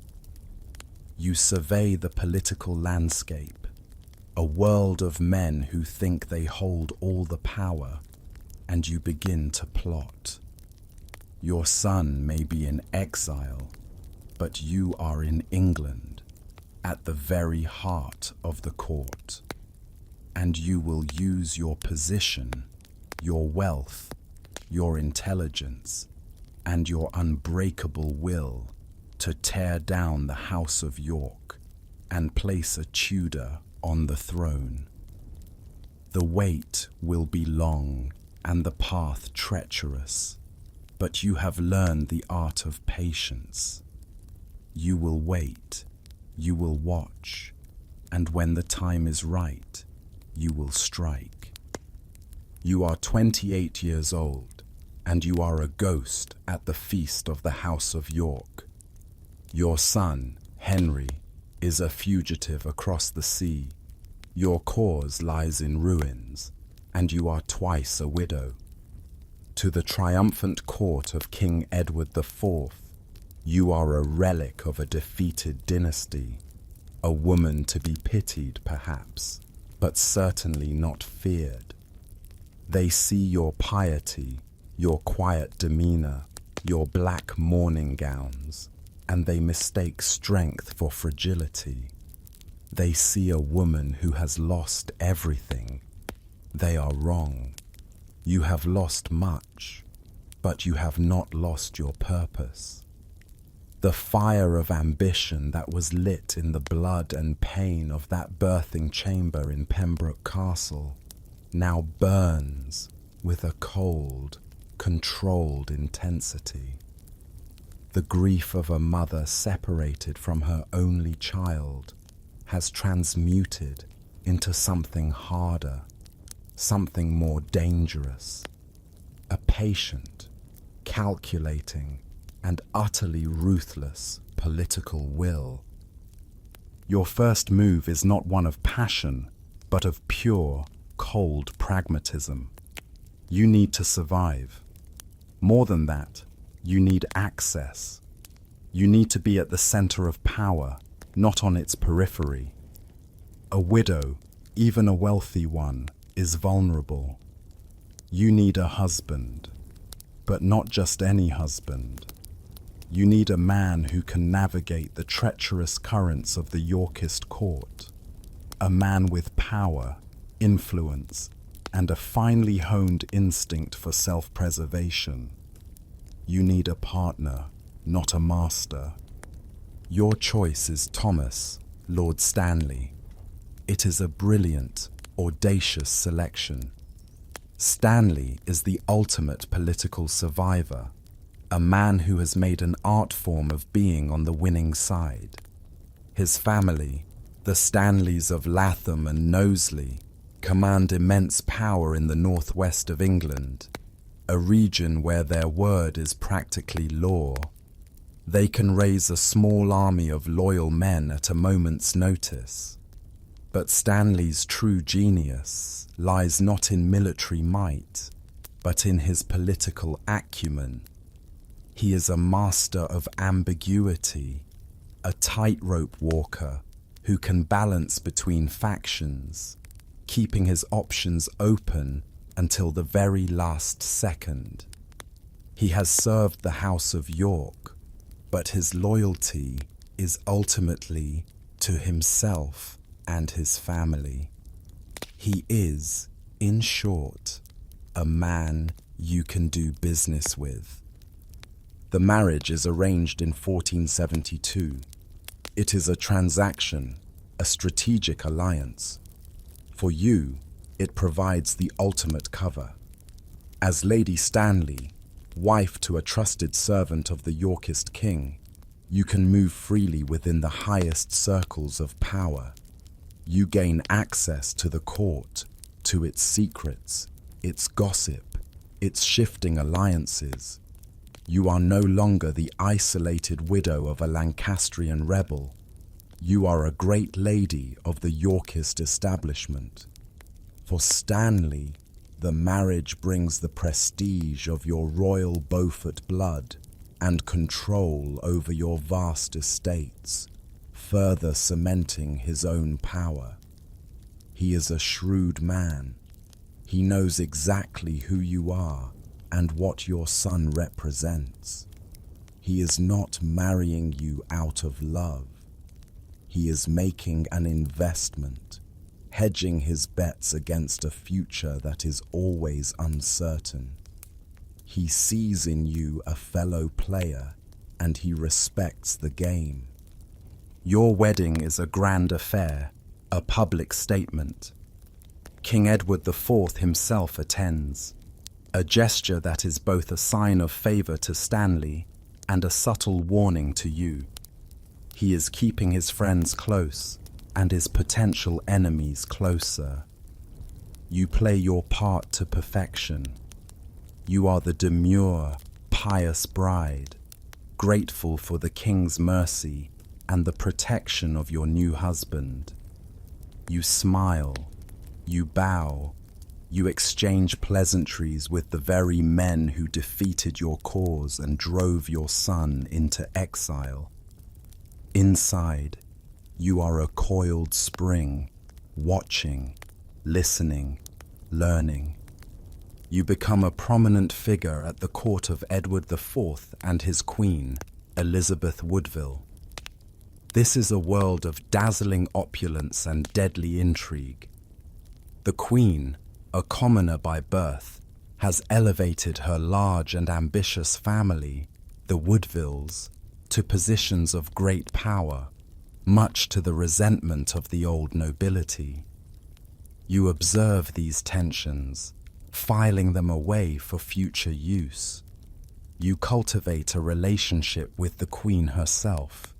You survey the political landscape, a world of men who think they hold all the power, and you begin to plot. Your son may be in exile, but you are in England, at the very heart of the court. And you will use your position, your wealth, your intelligence, and your unbreakable will to tear down the House of York and place a Tudor on the throne. The wait will be long and the path treacherous, but you have learned the art of patience. You will wait, you will watch, and when the time is right, you will strike. You are 28 years old, and you are a ghost at the feast of the House of York. Your son, Henry, is a fugitive across the sea. Your cause lies in ruins, and you are twice a widow. To the triumphant court of King Edward IV, you are a relic of a defeated dynasty, a woman to be pitied, perhaps, but certainly not feared. They see your piety, your quiet demeanor, your black mourning gowns, and they mistake strength for fragility. They see a woman who has lost everything. They are wrong. You have lost much, but you have not lost your purpose. The fire of ambition that was lit in the blood and pain of that birthing chamber in Pembroke Castle now burns with a cold, controlled intensity. The grief of a mother separated from her only child has transmuted into something harder, something more dangerous, a patient, calculating, and utterly ruthless political will. Your first move is not one of passion, but of pure, cold pragmatism. You need to survive. More than that, you need access. You need to be at the center of power, not on its periphery. A widow, even a wealthy one, is vulnerable. You need a husband, but not just any husband. You need a man who can navigate the treacherous currents of the Yorkist court, a man with power, influence, and a finely honed instinct for self-preservation. You need a partner, not a master. Your choice is Thomas, Lord Stanley. It is a brilliant, audacious selection. Stanley is the ultimate political survivor, a man who has made an art form of being on the winning side. His family, the Stanleys of Latham and Knowsley, command immense power in the northwest of England, a region where their word is practically law. They can raise a small army of loyal men at a moment's notice. But Stanley's true genius lies not in military might, but in his political acumen. He is a master of ambiguity, a tightrope walker who can balance between factions, keeping his options open until the very last second. He has served the House of York, but his loyalty is ultimately to himself and his family. He is, in short, a man you can do business with. The marriage is arranged in 1472. It is a transaction, a strategic alliance. For you, it provides the ultimate cover. As Lady Stanley, wife to a trusted servant of the Yorkist king, you can move freely within the highest circles of power. You gain access to the court, to its secrets, its gossip, its shifting alliances. You are no longer the isolated widow of a Lancastrian rebel. You are a great lady of the Yorkist establishment. For Stanley, the marriage brings the prestige of your royal Beaufort blood and control over your vast estates, further cementing his own power. He is a shrewd man. He knows exactly who you are and what your son represents. He is not marrying you out of love. He is making an investment, hedging his bets against a future that is always uncertain. He sees in you a fellow player, and he respects the game. Your wedding is a grand affair, a public statement. King Edward IV himself attends, a gesture that is both a sign of favor to Stanley and a subtle warning to you. He is keeping his friends close and his potential enemies closer. You play your part to perfection. You are the demure, pious bride, grateful for the king's mercy and the protection of your new husband. You smile, you bow, you exchange pleasantries with the very men who defeated your cause and drove your son into exile. Inside, you are a coiled spring, watching, listening, learning. You become a prominent figure at the court of Edward IV and his queen, Elizabeth Woodville. This is a world of dazzling opulence and deadly intrigue. The queen, a commoner by birth, has elevated her large and ambitious family, the Woodvilles, to positions of great power, much to the resentment of the old nobility. You observe these tensions, filing them away for future use. You cultivate a relationship with the Queen herself.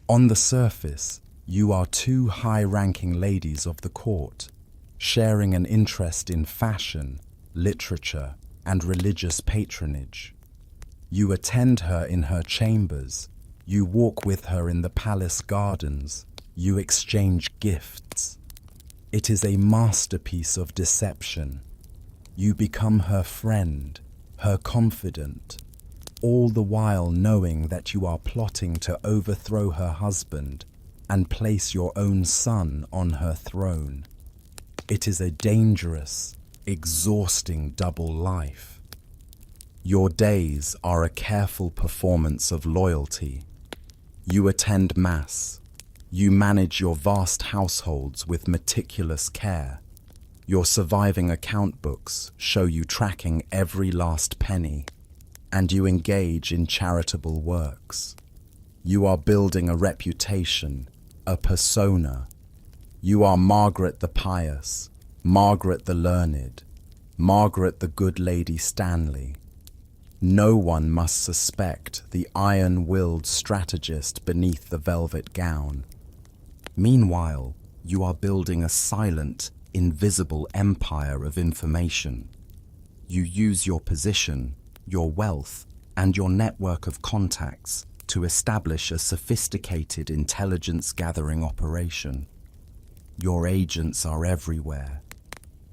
On the surface, you are two high-ranking ladies of the court, sharing an interest in fashion, literature, and religious patronage. You attend her in her chambers, you walk with her in the palace gardens, you exchange gifts. It is a masterpiece of deception. You become her friend, her confidant, all the while knowing that you are plotting to overthrow her husband and place your own son on her throne. It is a dangerous, exhausting double life. Your days are a careful performance of loyalty. You attend mass. You manage your vast households with meticulous care. Your surviving account books show you tracking every last penny, and you engage in charitable works. You are building a reputation, a persona. You are Margaret the pious, Margaret the learned, Margaret the good Lady Stanley. No one must suspect the iron-willed strategist beneath the velvet gown. Meanwhile, you are building a silent, invisible empire of information. You use your position, your wealth, and your network of contacts to establish a sophisticated intelligence-gathering operation. Your agents are everywhere.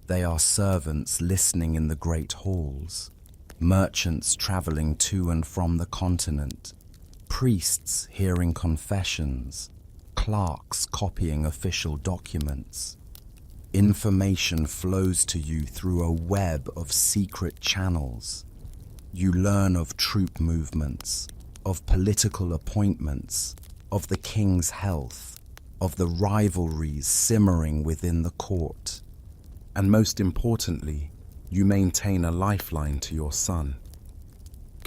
They are servants listening in the great halls, merchants traveling to and from the continent, priests hearing confessions, clerks copying official documents. Information flows to you through a web of secret channels. You learn of troop movements, of political appointments, of the king's health, of the rivalries simmering within the court. And most importantly, you maintain a lifeline to your son.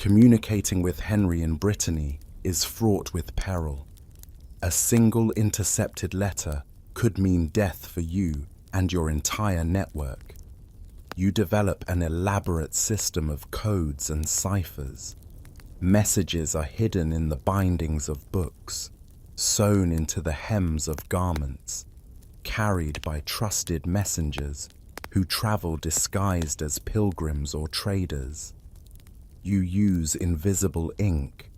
Communicating with Henry in Brittany is fraught with peril. A single intercepted letter could mean death for you and your entire network. You develop an elaborate system of codes and ciphers. Messages are hidden in the bindings of books, sewn into the hems of garments, carried by trusted messengers who travel disguised as pilgrims or traders. You use invisible ink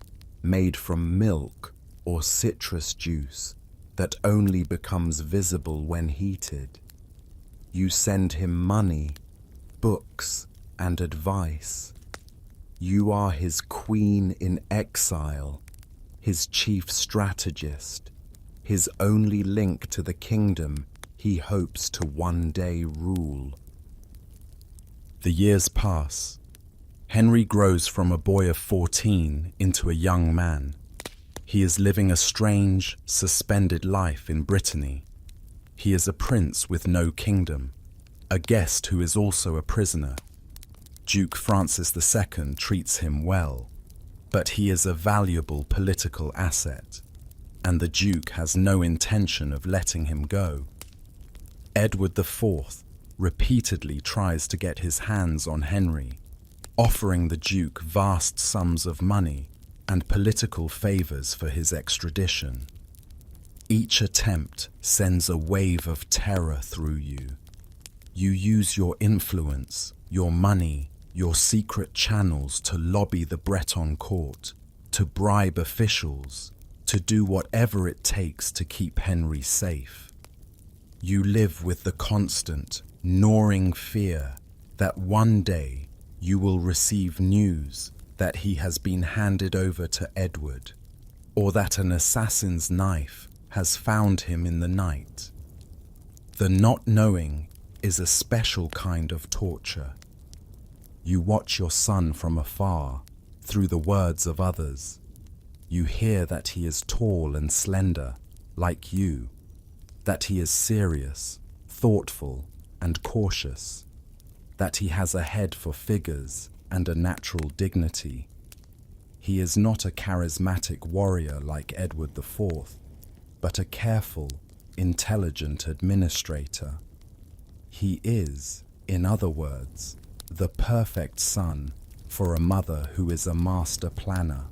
made from milk or citrus juice that only becomes visible when heated. You send him money, books, and advice. You are his queen in exile, his chief strategist, his only link to the kingdom he hopes to one day rule. The years pass. Henry grows from a boy of 14 into a young man. He is living a strange, suspended life in Brittany. He is a prince with no kingdom, a guest who is also a prisoner. Duke Francis II treats him well, but he is a valuable political asset, and the Duke has no intention of letting him go. Edward IV repeatedly tries to get his hands on Henry, offering the Duke vast sums of money and political favors for his extradition. Each attempt sends a wave of terror through you. You use your influence, your money, your secret channels to lobby the Breton court, to bribe officials, to do whatever it takes to keep Henry safe. You live with the constant, gnawing fear that one day you will receive news that he has been handed over to Edward, or that an assassin's knife has found him in the night. The not knowing is a special kind of torture. You watch your son from afar, through the words of others. You hear that he is tall and slender, like you, that he is serious, thoughtful, and cautious, that he has a head for figures and a natural dignity. He is not a charismatic warrior like Edward IV, but a careful, intelligent administrator. He is, in other words, the perfect son for a mother who is a master planner.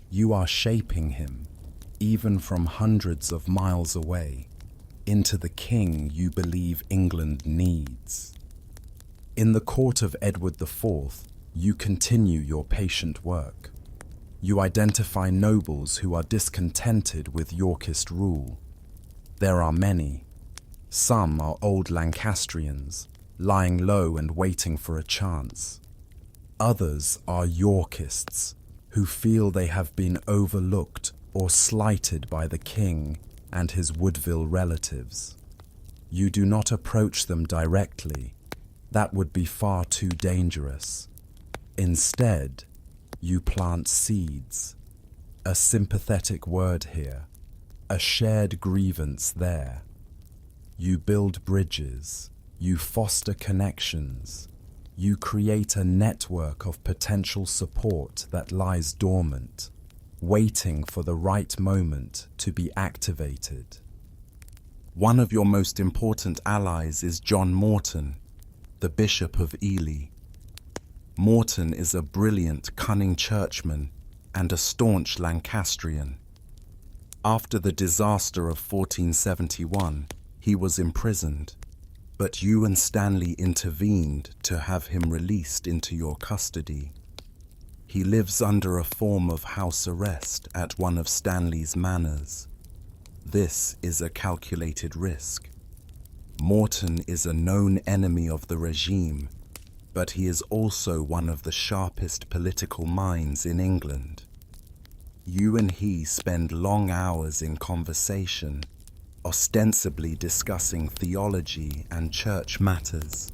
You are shaping him, even from hundreds of miles away, into the king you believe England needs. In the court of Edward IV, you continue your patient work. You identify nobles who are discontented with Yorkist rule. There are many. Some are old Lancastrians, lying low and waiting for a chance. Others are Yorkists, who feel they have been overlooked or slighted by the king and his Woodville relatives. You do not approach them directly. That would be far too dangerous. Instead, you plant seeds. A sympathetic word here, a shared grievance there. You build bridges, you foster connections, you create a network of potential support that lies dormant, waiting for the right moment to be activated. One of your most important allies is John Morton, the Bishop of Ely. Morton is a brilliant, cunning churchman and a staunch Lancastrian. After the disaster of 1471, he was imprisoned, but you and Stanley intervened to have him released into your custody. He lives under a form of house arrest at one of Stanley's manors. This is a calculated risk. Morton is a known enemy of the regime, but he is also one of the sharpest political minds in England. You and he spend long hours in conversation, ostensibly discussing theology and church matters.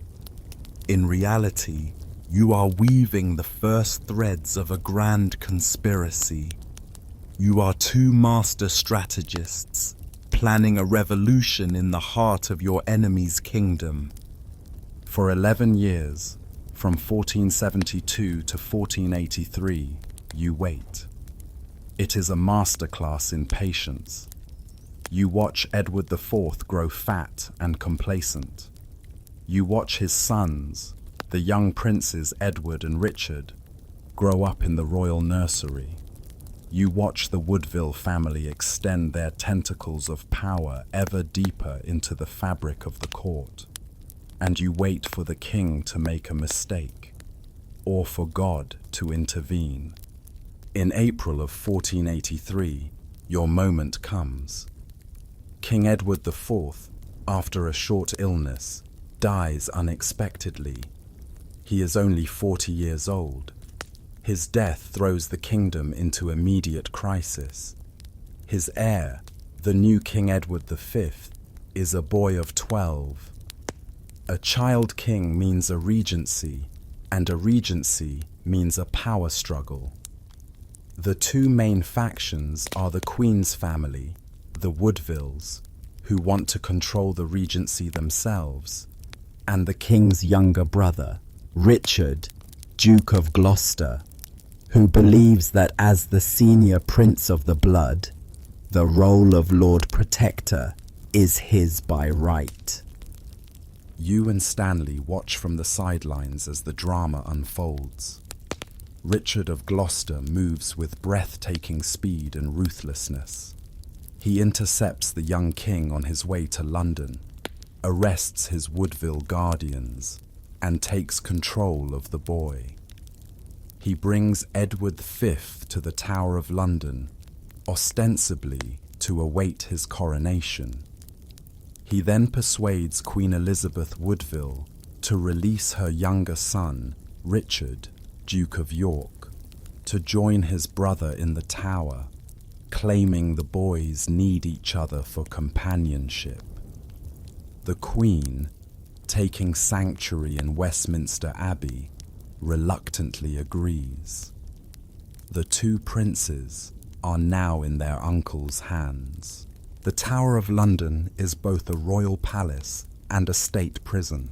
In reality, you are weaving the first threads of a grand conspiracy. You are two master strategists, planning a revolution in the heart of your enemy's kingdom. For 11 years, From 1472 to 1483, you wait. It is a masterclass in patience. You watch Edward IV grow fat and complacent. You watch his sons, the young princes Edward and Richard, grow up in the royal nursery. You watch the Woodville family extend their tentacles of power ever deeper into the fabric of the court. And you wait for the king to make a mistake, or for God to intervene. In April of 1483, your moment comes. King Edward IV, after a short illness, dies unexpectedly. He is only 40 years old. His death throws the kingdom into immediate crisis. His heir, the new King Edward V, is a boy of 12. A child king means a regency, and a regency means a power struggle. The two main factions are the Queen's family, the Woodvilles, who want to control the regency themselves, and the King's younger brother, Richard, Duke of Gloucester, who believes that as the senior prince of the blood, the role of Lord Protector is his by right. You and Stanley watch from the sidelines as the drama unfolds. Richard of Gloucester moves with breathtaking speed and ruthlessness. He intercepts the young king on his way to London, arrests his Woodville guardians, and takes control of the boy. He brings Edward V to the Tower of London, ostensibly to await his coronation. He then persuades Queen Elizabeth Woodville to release her younger son, Richard, Duke of York, to join his brother in the Tower, claiming the boys need each other for companionship. The Queen, taking sanctuary in Westminster Abbey, reluctantly agrees. The two princes are now in their uncle's hands. The Tower of London is both a royal palace and a state prison.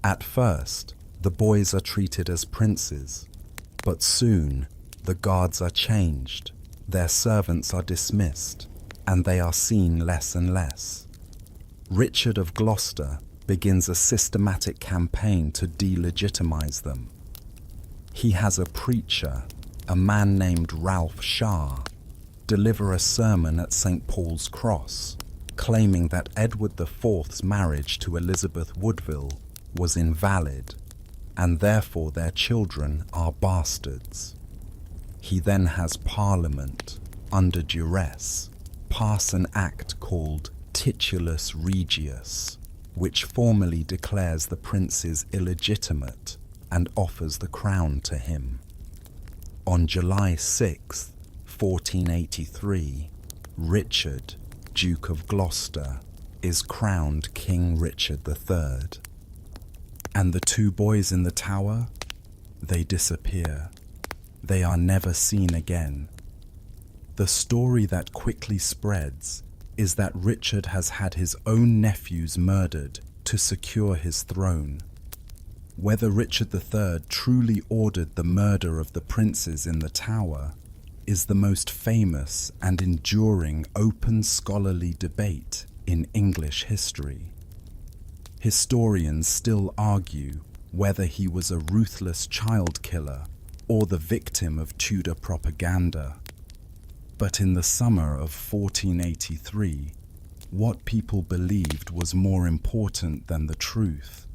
At first, the boys are treated as princes, but soon the guards are changed, their servants are dismissed, and they are seen less and less. Richard of Gloucester begins a systematic campaign to delegitimize them. He has a preacher, a man named Ralph Shah, deliver a sermon at St. Paul's Cross, claiming that Edward IV's marriage to Elizabeth Woodville was invalid, and therefore their children are bastards. He then has Parliament, under duress, pass an act called Titulus Regius, which formally declares the princes illegitimate and offers the crown to him. On July 6th, 1483, Richard, Duke of Gloucester, is crowned King Richard III. And the two boys in the tower? They disappear. They are never seen again. The story that quickly spreads is that Richard has had his own nephews murdered to secure his throne. Whether Richard III truly ordered the murder of the princes in the tower is the most famous and enduring open scholarly debate in English history. Historians still argue whether he was a ruthless child killer or the victim of Tudor propaganda. But in the summer of 1483, what people believed was more important than the truth,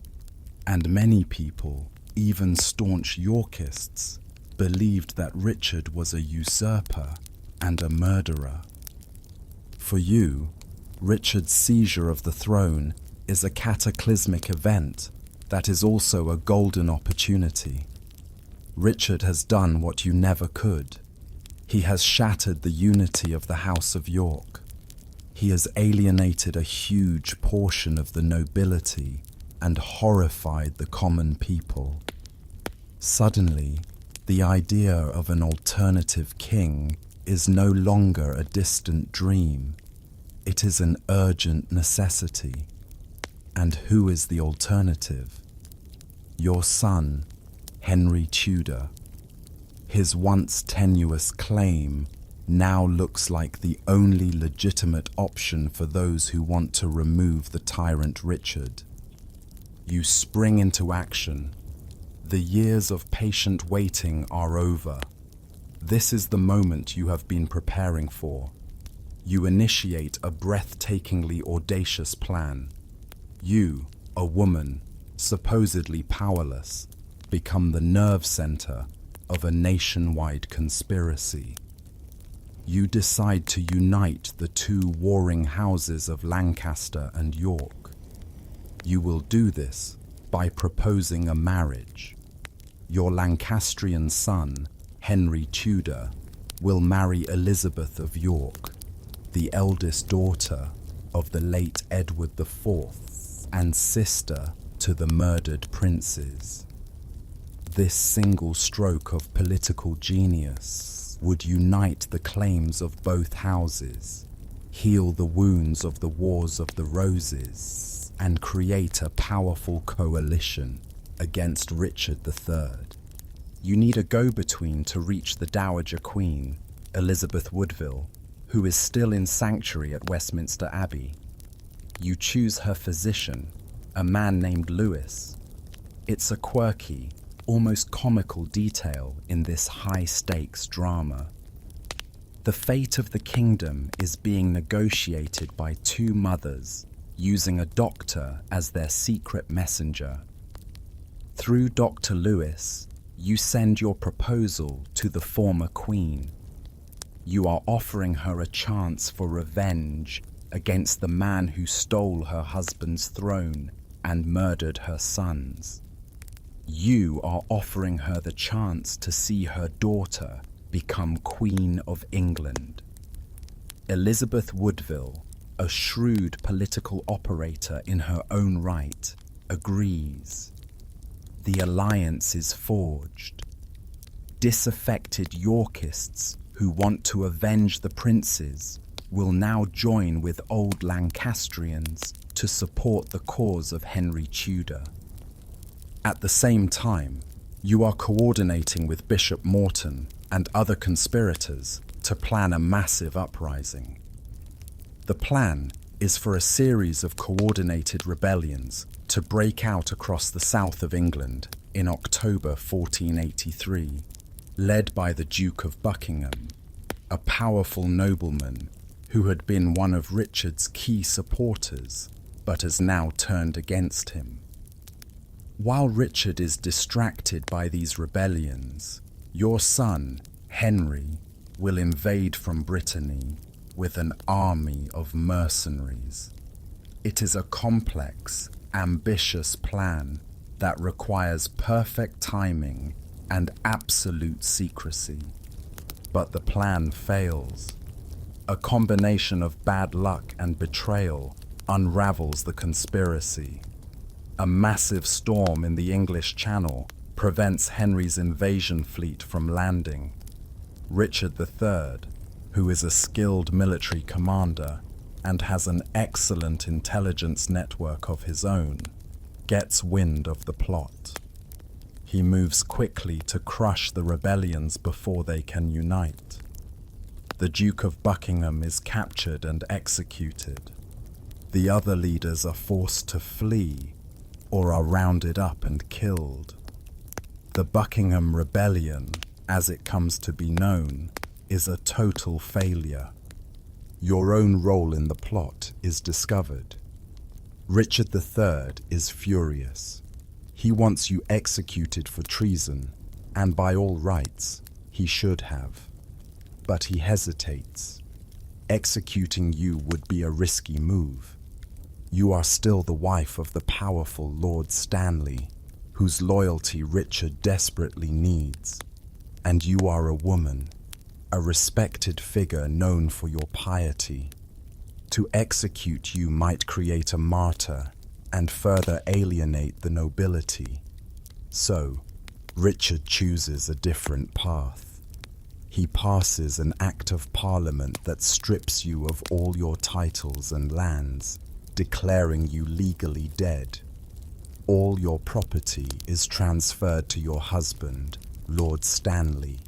and many people, even staunch Yorkists, believed that Richard was a usurper and a murderer. For you, Richard's seizure of the throne is a cataclysmic event that is also a golden opportunity. Richard has done what you never could. He has shattered the unity of the House of York. He has alienated a huge portion of the nobility and horrified the common people. Suddenly, the idea of an alternative king is no longer a distant dream. It is an urgent necessity. And who is the alternative? Your son, Henry Tudor. His once tenuous claim now looks like the only legitimate option for those who want to remove the tyrant Richard. You spring into action. The years of patient waiting are over. This is the moment you have been preparing for. You initiate a breathtakingly audacious plan. You, a woman, supposedly powerless, become the nerve center of a nationwide conspiracy. You decide to unite the two warring houses of Lancaster and York. You will do this by proposing a marriage. Your Lancastrian son, Henry Tudor, will marry Elizabeth of York, the eldest daughter of the late Edward IV and sister to the murdered princes. This single stroke of political genius would unite the claims of both houses, heal the wounds of the Wars of the Roses, and create a powerful coalition against Richard III. You need a go-between to reach the Dowager Queen, Elizabeth Woodville, who is still in sanctuary at Westminster Abbey. You choose her physician, a man named Lewis. It's a quirky, almost comical detail in this high-stakes drama. The fate of the kingdom is being negotiated by two mothers, using a doctor as their secret messenger. Through Dr. Lewis, you send your proposal to the former queen. You are offering her a chance for revenge against the man who stole her husband's throne and murdered her sons. You are offering her the chance to see her daughter become Queen of England. Elizabeth Woodville, a shrewd political operator in her own right, agrees. The alliance is forged. Disaffected Yorkists who want to avenge the princes will now join with old Lancastrians to support the cause of Henry Tudor. At the same time, you are coordinating with Bishop Morton and other conspirators to plan a massive uprising. The plan is for a series of coordinated rebellions to break out across the south of England in October 1483, led by the Duke of Buckingham, a powerful nobleman who had been one of Richard's key supporters but has now turned against him. While Richard is distracted by these rebellions, your son, Henry, will invade from Brittany with an army of mercenaries. It is a complex, ambitious plan that requires perfect timing and absolute secrecy. But the plan fails. A combination of bad luck and betrayal unravels the conspiracy. A massive storm in the English Channel prevents Henry's invasion fleet from landing. Richard III, who is a skilled military commander and has an excellent intelligence network of his own, gets wind of the plot. He moves quickly to crush the rebellions before they can unite. The Duke of Buckingham is captured and executed. The other leaders are forced to flee or are rounded up and killed. The Buckingham Rebellion, as it comes to be known, is a total failure. Your own role in the plot is discovered. Richard III is furious. He wants you executed for treason, and by all rights, he should have. But he hesitates. Executing you would be a risky move. You are still the wife of the powerful Lord Stanley, whose loyalty Richard desperately needs. And you are a woman, a respected figure known for your piety. To execute you might create a martyr and further alienate the nobility. So, Richard chooses a different path. He passes an Act of Parliament that strips you of all your titles and lands, declaring you legally dead. All your property is transferred to your husband, Lord Stanley.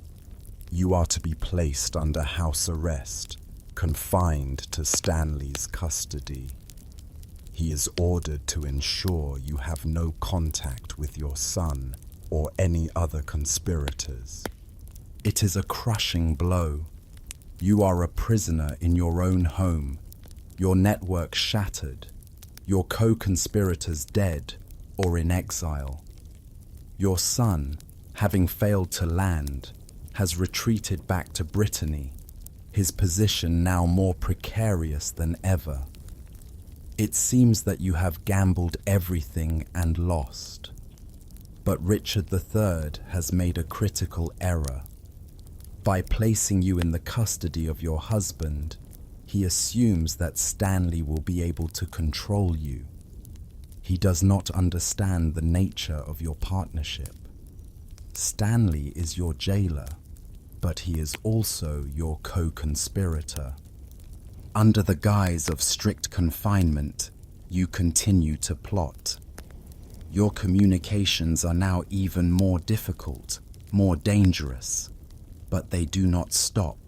You are to be placed under house arrest, confined to Stanley's custody. He is ordered to ensure you have no contact with your son or any other conspirators. It is a crushing blow. You are a prisoner in your own home, your network shattered, your co-conspirators dead or in exile. Your son, having failed to land, has retreated back to Brittany, his position now more precarious than ever. It seems that you have gambled everything and lost. But Richard III has made a critical error. By placing you in the custody of your husband, he assumes that Stanley will be able to control you. He does not understand the nature of your partnership. Stanley is your jailer, but he is also your co-conspirator. Under the guise of strict confinement, you continue to plot. Your communications are now even more difficult, more dangerous, but they do not stop.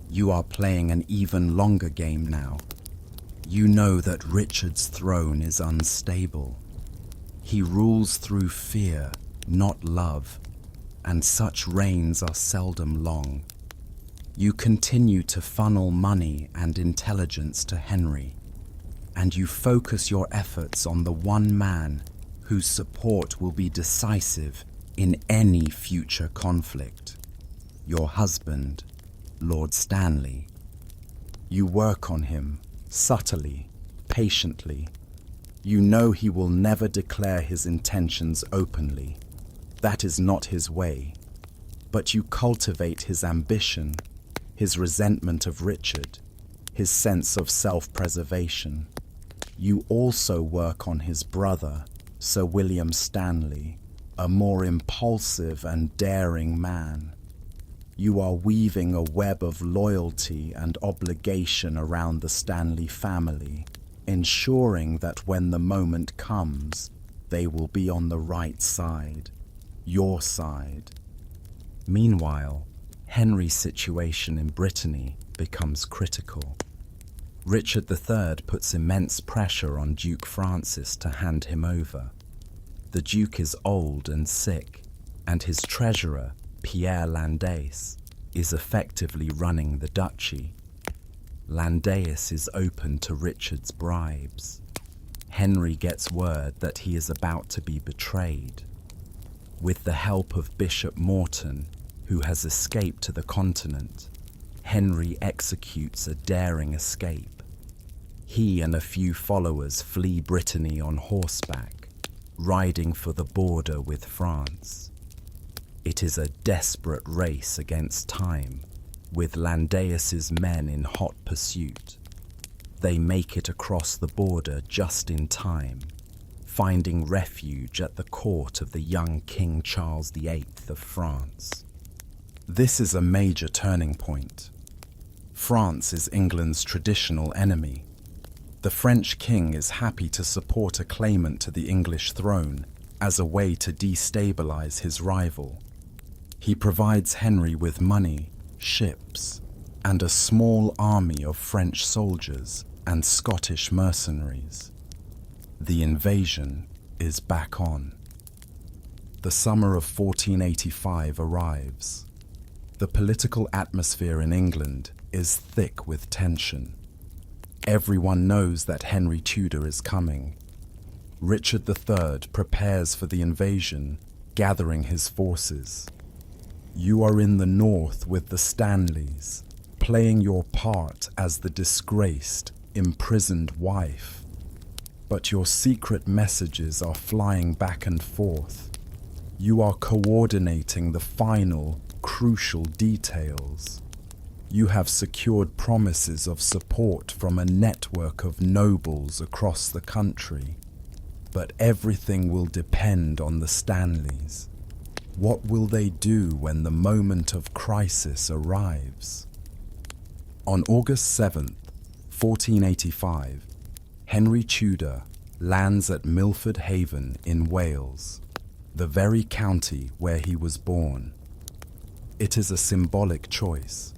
You are playing an even longer game now. You know that Richard's throne is unstable. He rules through fear, not love, and such reigns are seldom long. You continue to funnel money and intelligence to Henry, and you focus your efforts on the one man whose support will be decisive in any future conflict, your husband, Lord Stanley. You work on him subtly, patiently. You know he will never declare his intentions openly. That is not his way. But you cultivate his ambition, his resentment of Richard, his sense of self-preservation. You also work on his brother, Sir William Stanley, a more impulsive and daring man. You are weaving a web of loyalty and obligation around the Stanley family, ensuring that when the moment comes, they will be on the right side, your side. Meanwhile, Henry's situation in Brittany becomes critical. Richard III puts immense pressure on Duke Francis to hand him over. The Duke is old and sick, and his treasurer, Pierre Landaise, is effectively running the duchy. Landaise is open to Richard's bribes. Henry gets word that he is about to be betrayed. With the help of Bishop Morton, who has escaped to the continent, Henry executes a daring escape. He and a few followers flee Brittany on horseback, riding for the border with France. It is a desperate race against time, with Landaise's men in hot pursuit. They make it across the border just in time, finding refuge at the court of the young King Charles VIII of France. This is a major turning point. France is England's traditional enemy. The French king is happy to support a claimant to the English throne as a way to destabilize his rival. He provides Henry with money, ships, and a small army of French soldiers and Scottish mercenaries. The invasion is back on. The summer of 1485 arrives. The political atmosphere in England is thick with tension. Everyone knows that Henry Tudor is coming. Richard III prepares for the invasion, gathering his forces. You are in the north with the Stanleys, playing your part as the disgraced, imprisoned wife. But your secret messages are flying back and forth. You are coordinating the final, crucial details. You have secured promises of support from a network of nobles across the country. But everything will depend on the Stanleys. What will they do when the moment of crisis arrives? On August 7th, 1485, Henry Tudor, lands at Milford Haven in Wales, the very county where he was born. It is a symbolic choice.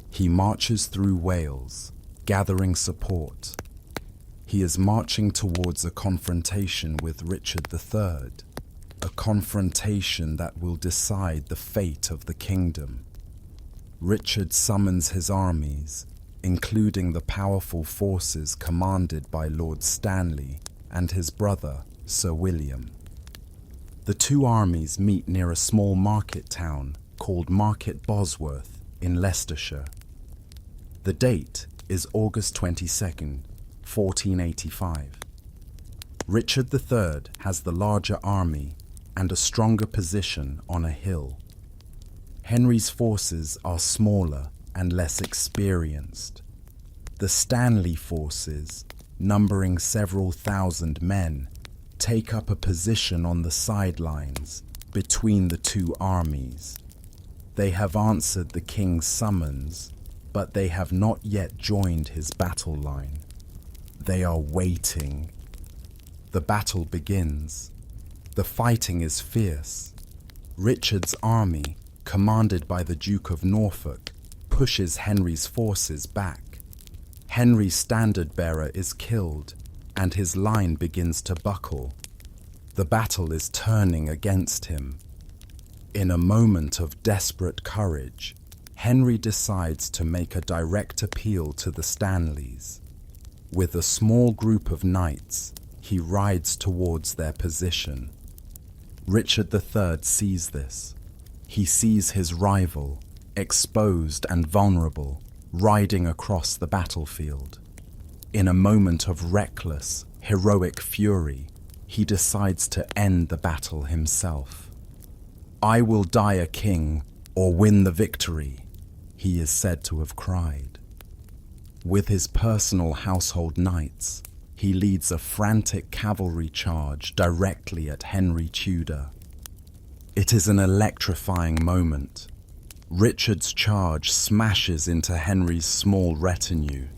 He marches through Wales, gathering support. He is marching towards a confrontation with Richard III, a confrontation that will decide the fate of the kingdom. Richard summons his armies, including the powerful forces commanded by Lord Stanley and his brother, Sir William. The two armies meet near a small market town called Market Bosworth in Leicestershire. The date is August 22nd, 1485. Richard III has the larger army and a stronger position on a hill. Henry's forces are smaller and less experienced. The Stanley forces, numbering several thousand men, take up a position on the sidelines between the two armies. They have answered the king's summons, but they have not yet joined his battle line. They are waiting. The battle begins. The fighting is fierce. Richard's army, commanded by the Duke of Norfolk, pushes Henry's forces back. Henry's standard-bearer is killed, and his line begins to buckle. The battle is turning against him. In a moment of desperate courage, Henry decides to make a direct appeal to the Stanleys. With a small group of knights, he rides towards their position. Richard III sees this. He sees his rival, exposed and vulnerable, riding across the battlefield. In a moment of reckless, heroic fury, he decides to end the battle himself. "I will die a king or win the victory," he is said to have cried. With his personal household knights, he leads a frantic cavalry charge directly at Henry Tudor. It is an electrifying moment. Richard's charge smashes into Henry's small retinue.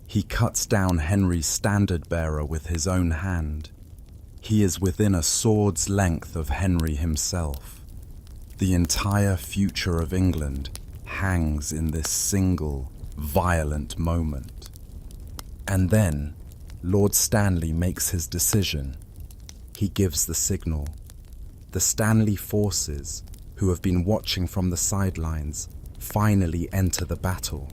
He cuts down Henry's standard-bearer with his own hand. He is within a sword's length of Henry himself. The entire future of England hangs in this single, violent moment. And then, Lord Stanley makes his decision. He gives the signal. The Stanley forces, who have been watching from the sidelines, finally enter the battle.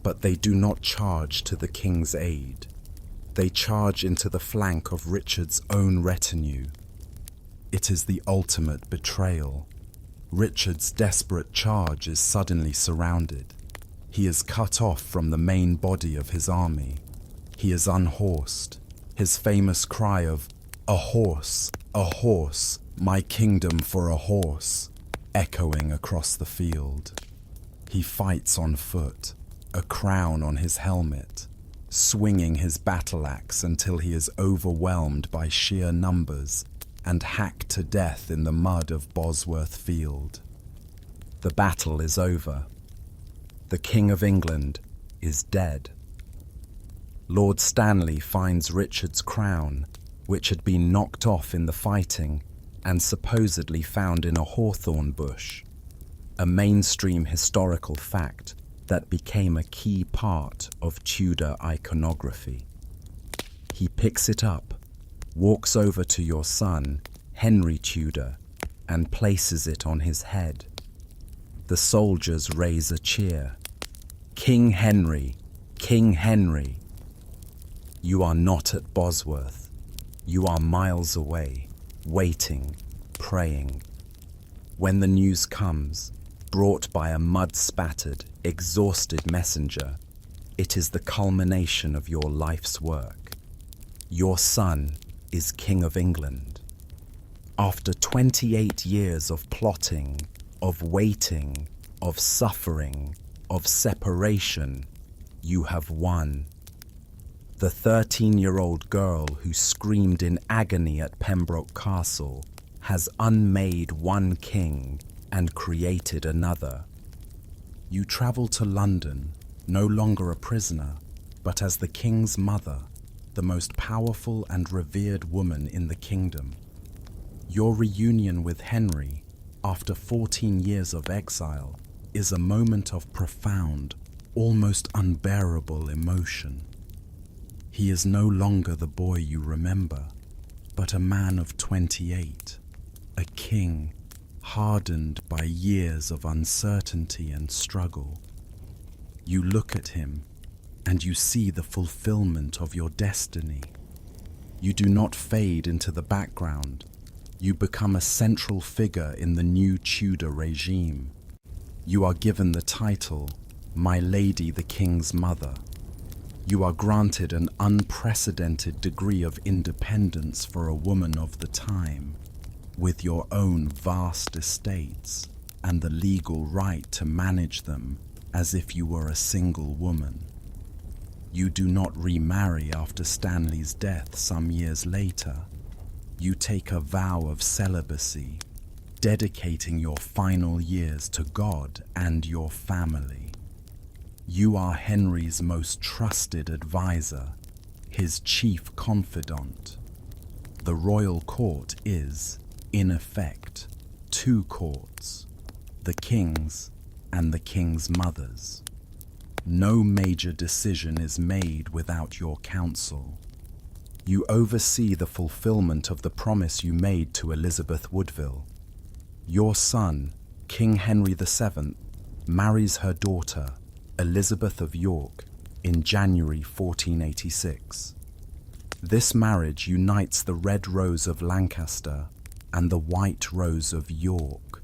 But they do not charge to the king's aid. They charge into the flank of Richard's own retinue. It is the ultimate betrayal. Richard's desperate charge is suddenly surrounded. He is cut off from the main body of his army. He is unhorsed. His famous cry of, a horse, my kingdom for a horse," echoing across the field. He fights on foot, a crown on his helmet, swinging his battle axe until he is overwhelmed by sheer numbers and hacked to death in the mud of Bosworth Field. The battle is over. The King of England is dead. Lord Stanley finds Richard's crown, which had been knocked off in the fighting and supposedly found in a hawthorn bush, a mainstream historical fact that became a key part of Tudor iconography. He picks it up, walks over to your son, Henry Tudor, and places it on his head. The soldiers raise a cheer. "King Henry! King Henry!" You are not at Bosworth. You are miles away, waiting, praying. When the news comes, brought by a mud-spattered, exhausted messenger, it is the culmination of your life's work. Your son is King of England. After 28 years of plotting, of waiting, of suffering, of separation, you have won. The 13-year-old girl who screamed in agony at Pembroke Castle has unmade one king and created another. You travel to London, no longer a prisoner, but as the king's mother, the most powerful and revered woman in the kingdom. Your reunion with Henry, after 14 years of exile, is a moment of profound, almost unbearable emotion. He is no longer the boy you remember, but a man of 28, a king hardened by years of uncertainty and struggle. You look at him and you see the fulfillment of your destiny. You do not fade into the background. You become a central figure in the new Tudor regime. You are given the title, My Lady the King's Mother. You are granted an unprecedented degree of independence for a woman of the time, with your own vast estates and the legal right to manage them as if you were a single woman. You do not remarry after Stanley's death some years later. You take a vow of celibacy, dedicating your final years to God and your family. You are Henry's most trusted advisor, his chief confidant. The royal court is, in effect, two courts, the king's and the king's mother's. No major decision is made without your counsel. You oversee the fulfillment of the promise you made to Elizabeth Woodville. Your son, King Henry VII, marries her daughter, Elizabeth of York, in January 1486. This marriage unites the red rose of Lancaster and the white rose of York,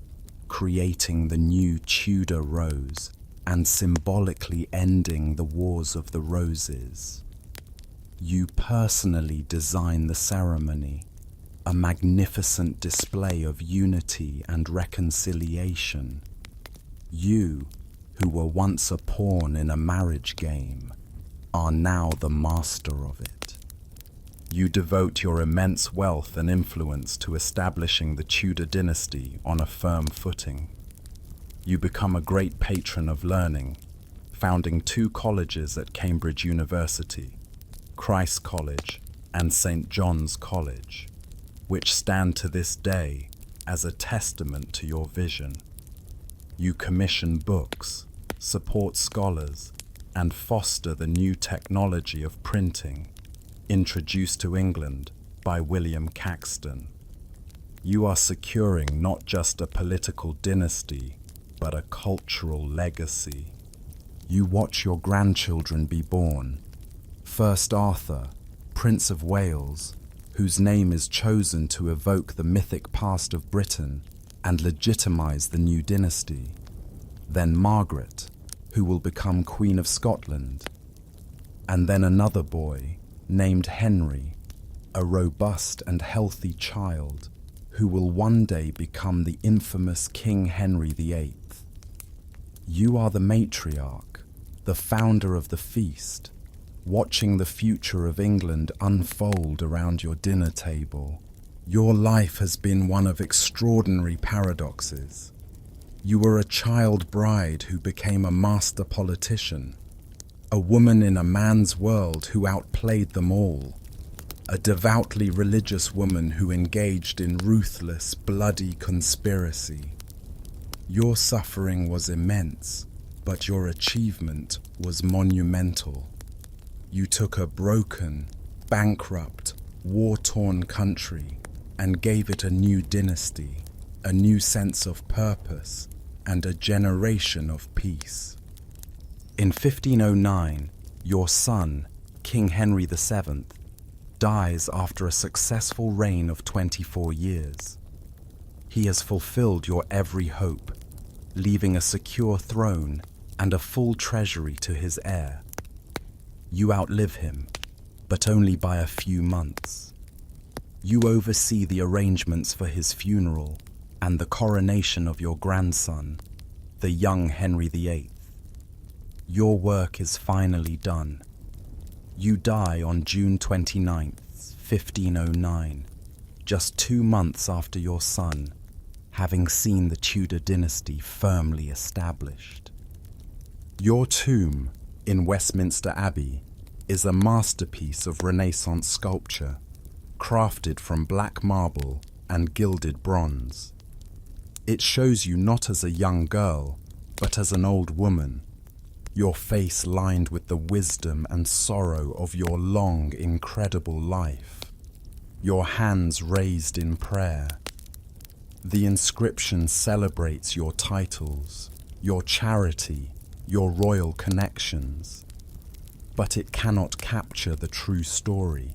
creating the new Tudor rose and symbolically ending the Wars of the Roses. You personally design the ceremony, a magnificent display of unity and reconciliation. You, who were once a pawn in a marriage game, are now the master of it. You devote your immense wealth and influence to establishing the Tudor dynasty on a firm footing. You become a great patron of learning, founding 2 colleges at Cambridge University, Christ's College and St. John's College, which stand to this day as a testament to your vision. You commission books, support scholars, and foster the new technology of printing, introduced to England by William Caxton. You are securing not just a political dynasty, but a cultural legacy. You watch your grandchildren be born. First Arthur, Prince of Wales, whose name is chosen to evoke the mythic past of Britain and legitimize the new dynasty. Then Margaret, who will become Queen of Scotland. And then another boy, named Henry, a robust and healthy child, who will one day become the infamous King Henry VIII. You are the matriarch, the founder of the feast, watching the future of England unfold around your dinner table. Your life has been one of extraordinary paradoxes. You were a child bride who became a master politician, a woman in a man's world who outplayed them all, a devoutly religious woman who engaged in ruthless, bloody conspiracy. Your suffering was immense, but your achievement was monumental. You took a broken, bankrupt, war-torn country and gave it a new dynasty, a new sense of purpose, and a generation of peace. In 1509, your son, King Henry VII, dies after a successful reign of 24 years. He has fulfilled your every hope, leaving a secure throne and a full treasury to his heir. You outlive him, but only by a few months. You oversee the arrangements for his funeral and the coronation of your grandson, the young Henry VIII. Your work is finally done. You die on June 29th, 1509, just 2 months after your son, having seen the Tudor dynasty firmly established. Your tomb in Westminster Abbey is a masterpiece of Renaissance sculpture, crafted from black marble and gilded bronze. It shows you not as a young girl, but as an old woman, your face lined with the wisdom and sorrow of your long, incredible life, your hands raised in prayer. The inscription celebrates your titles, your charity, your royal connections, but it cannot capture the true story.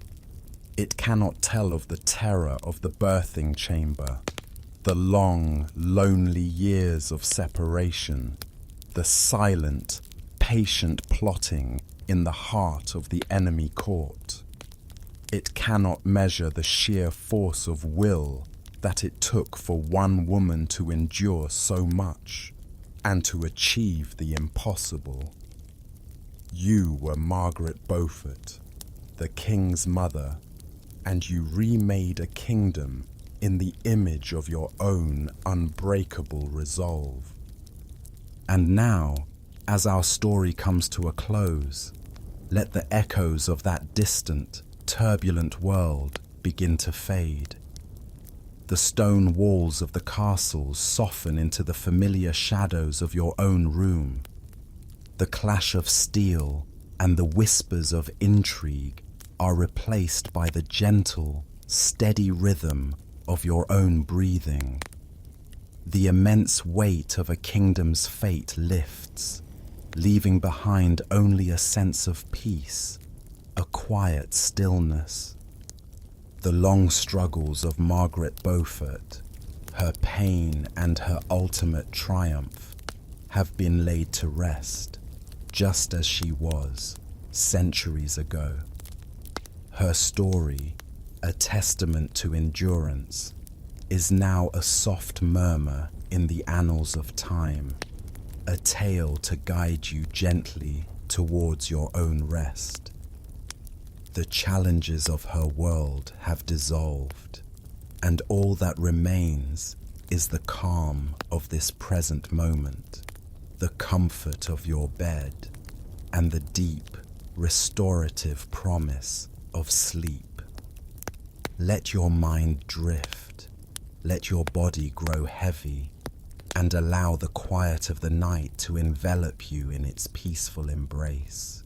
It cannot tell of the terror of the birthing chamber, the long, lonely years of separation, the silent, patient plotting in the heart of the enemy court. It cannot measure the sheer force of will that it took for one woman to endure so much and to achieve the impossible. You were Margaret Beaufort, the king's mother, and you remade a kingdom in the image of your own unbreakable resolve. And now, as our story comes to a close, let the echoes of that distant, turbulent world begin to fade. The stone walls of the castles soften into the familiar shadows of your own room. The clash of steel and the whispers of intrigue are replaced by the gentle, steady rhythm of your own breathing. The immense weight of a kingdom's fate lifts, leaving behind only a sense of peace, a quiet stillness. The long struggles of Margaret Beaufort, her pain and her ultimate triumph, have been laid to rest, just as she was centuries ago. Her story, a testament to endurance, is now a soft murmur in the annals of time, a tale to guide you gently towards your own rest. The challenges of her world have dissolved, and all that remains is the calm of this present moment, the comfort of your bed, and the deep, restorative promise of sleep. Let your mind drift, let your body grow heavy, and allow the quiet of the night to envelop you in its peaceful embrace.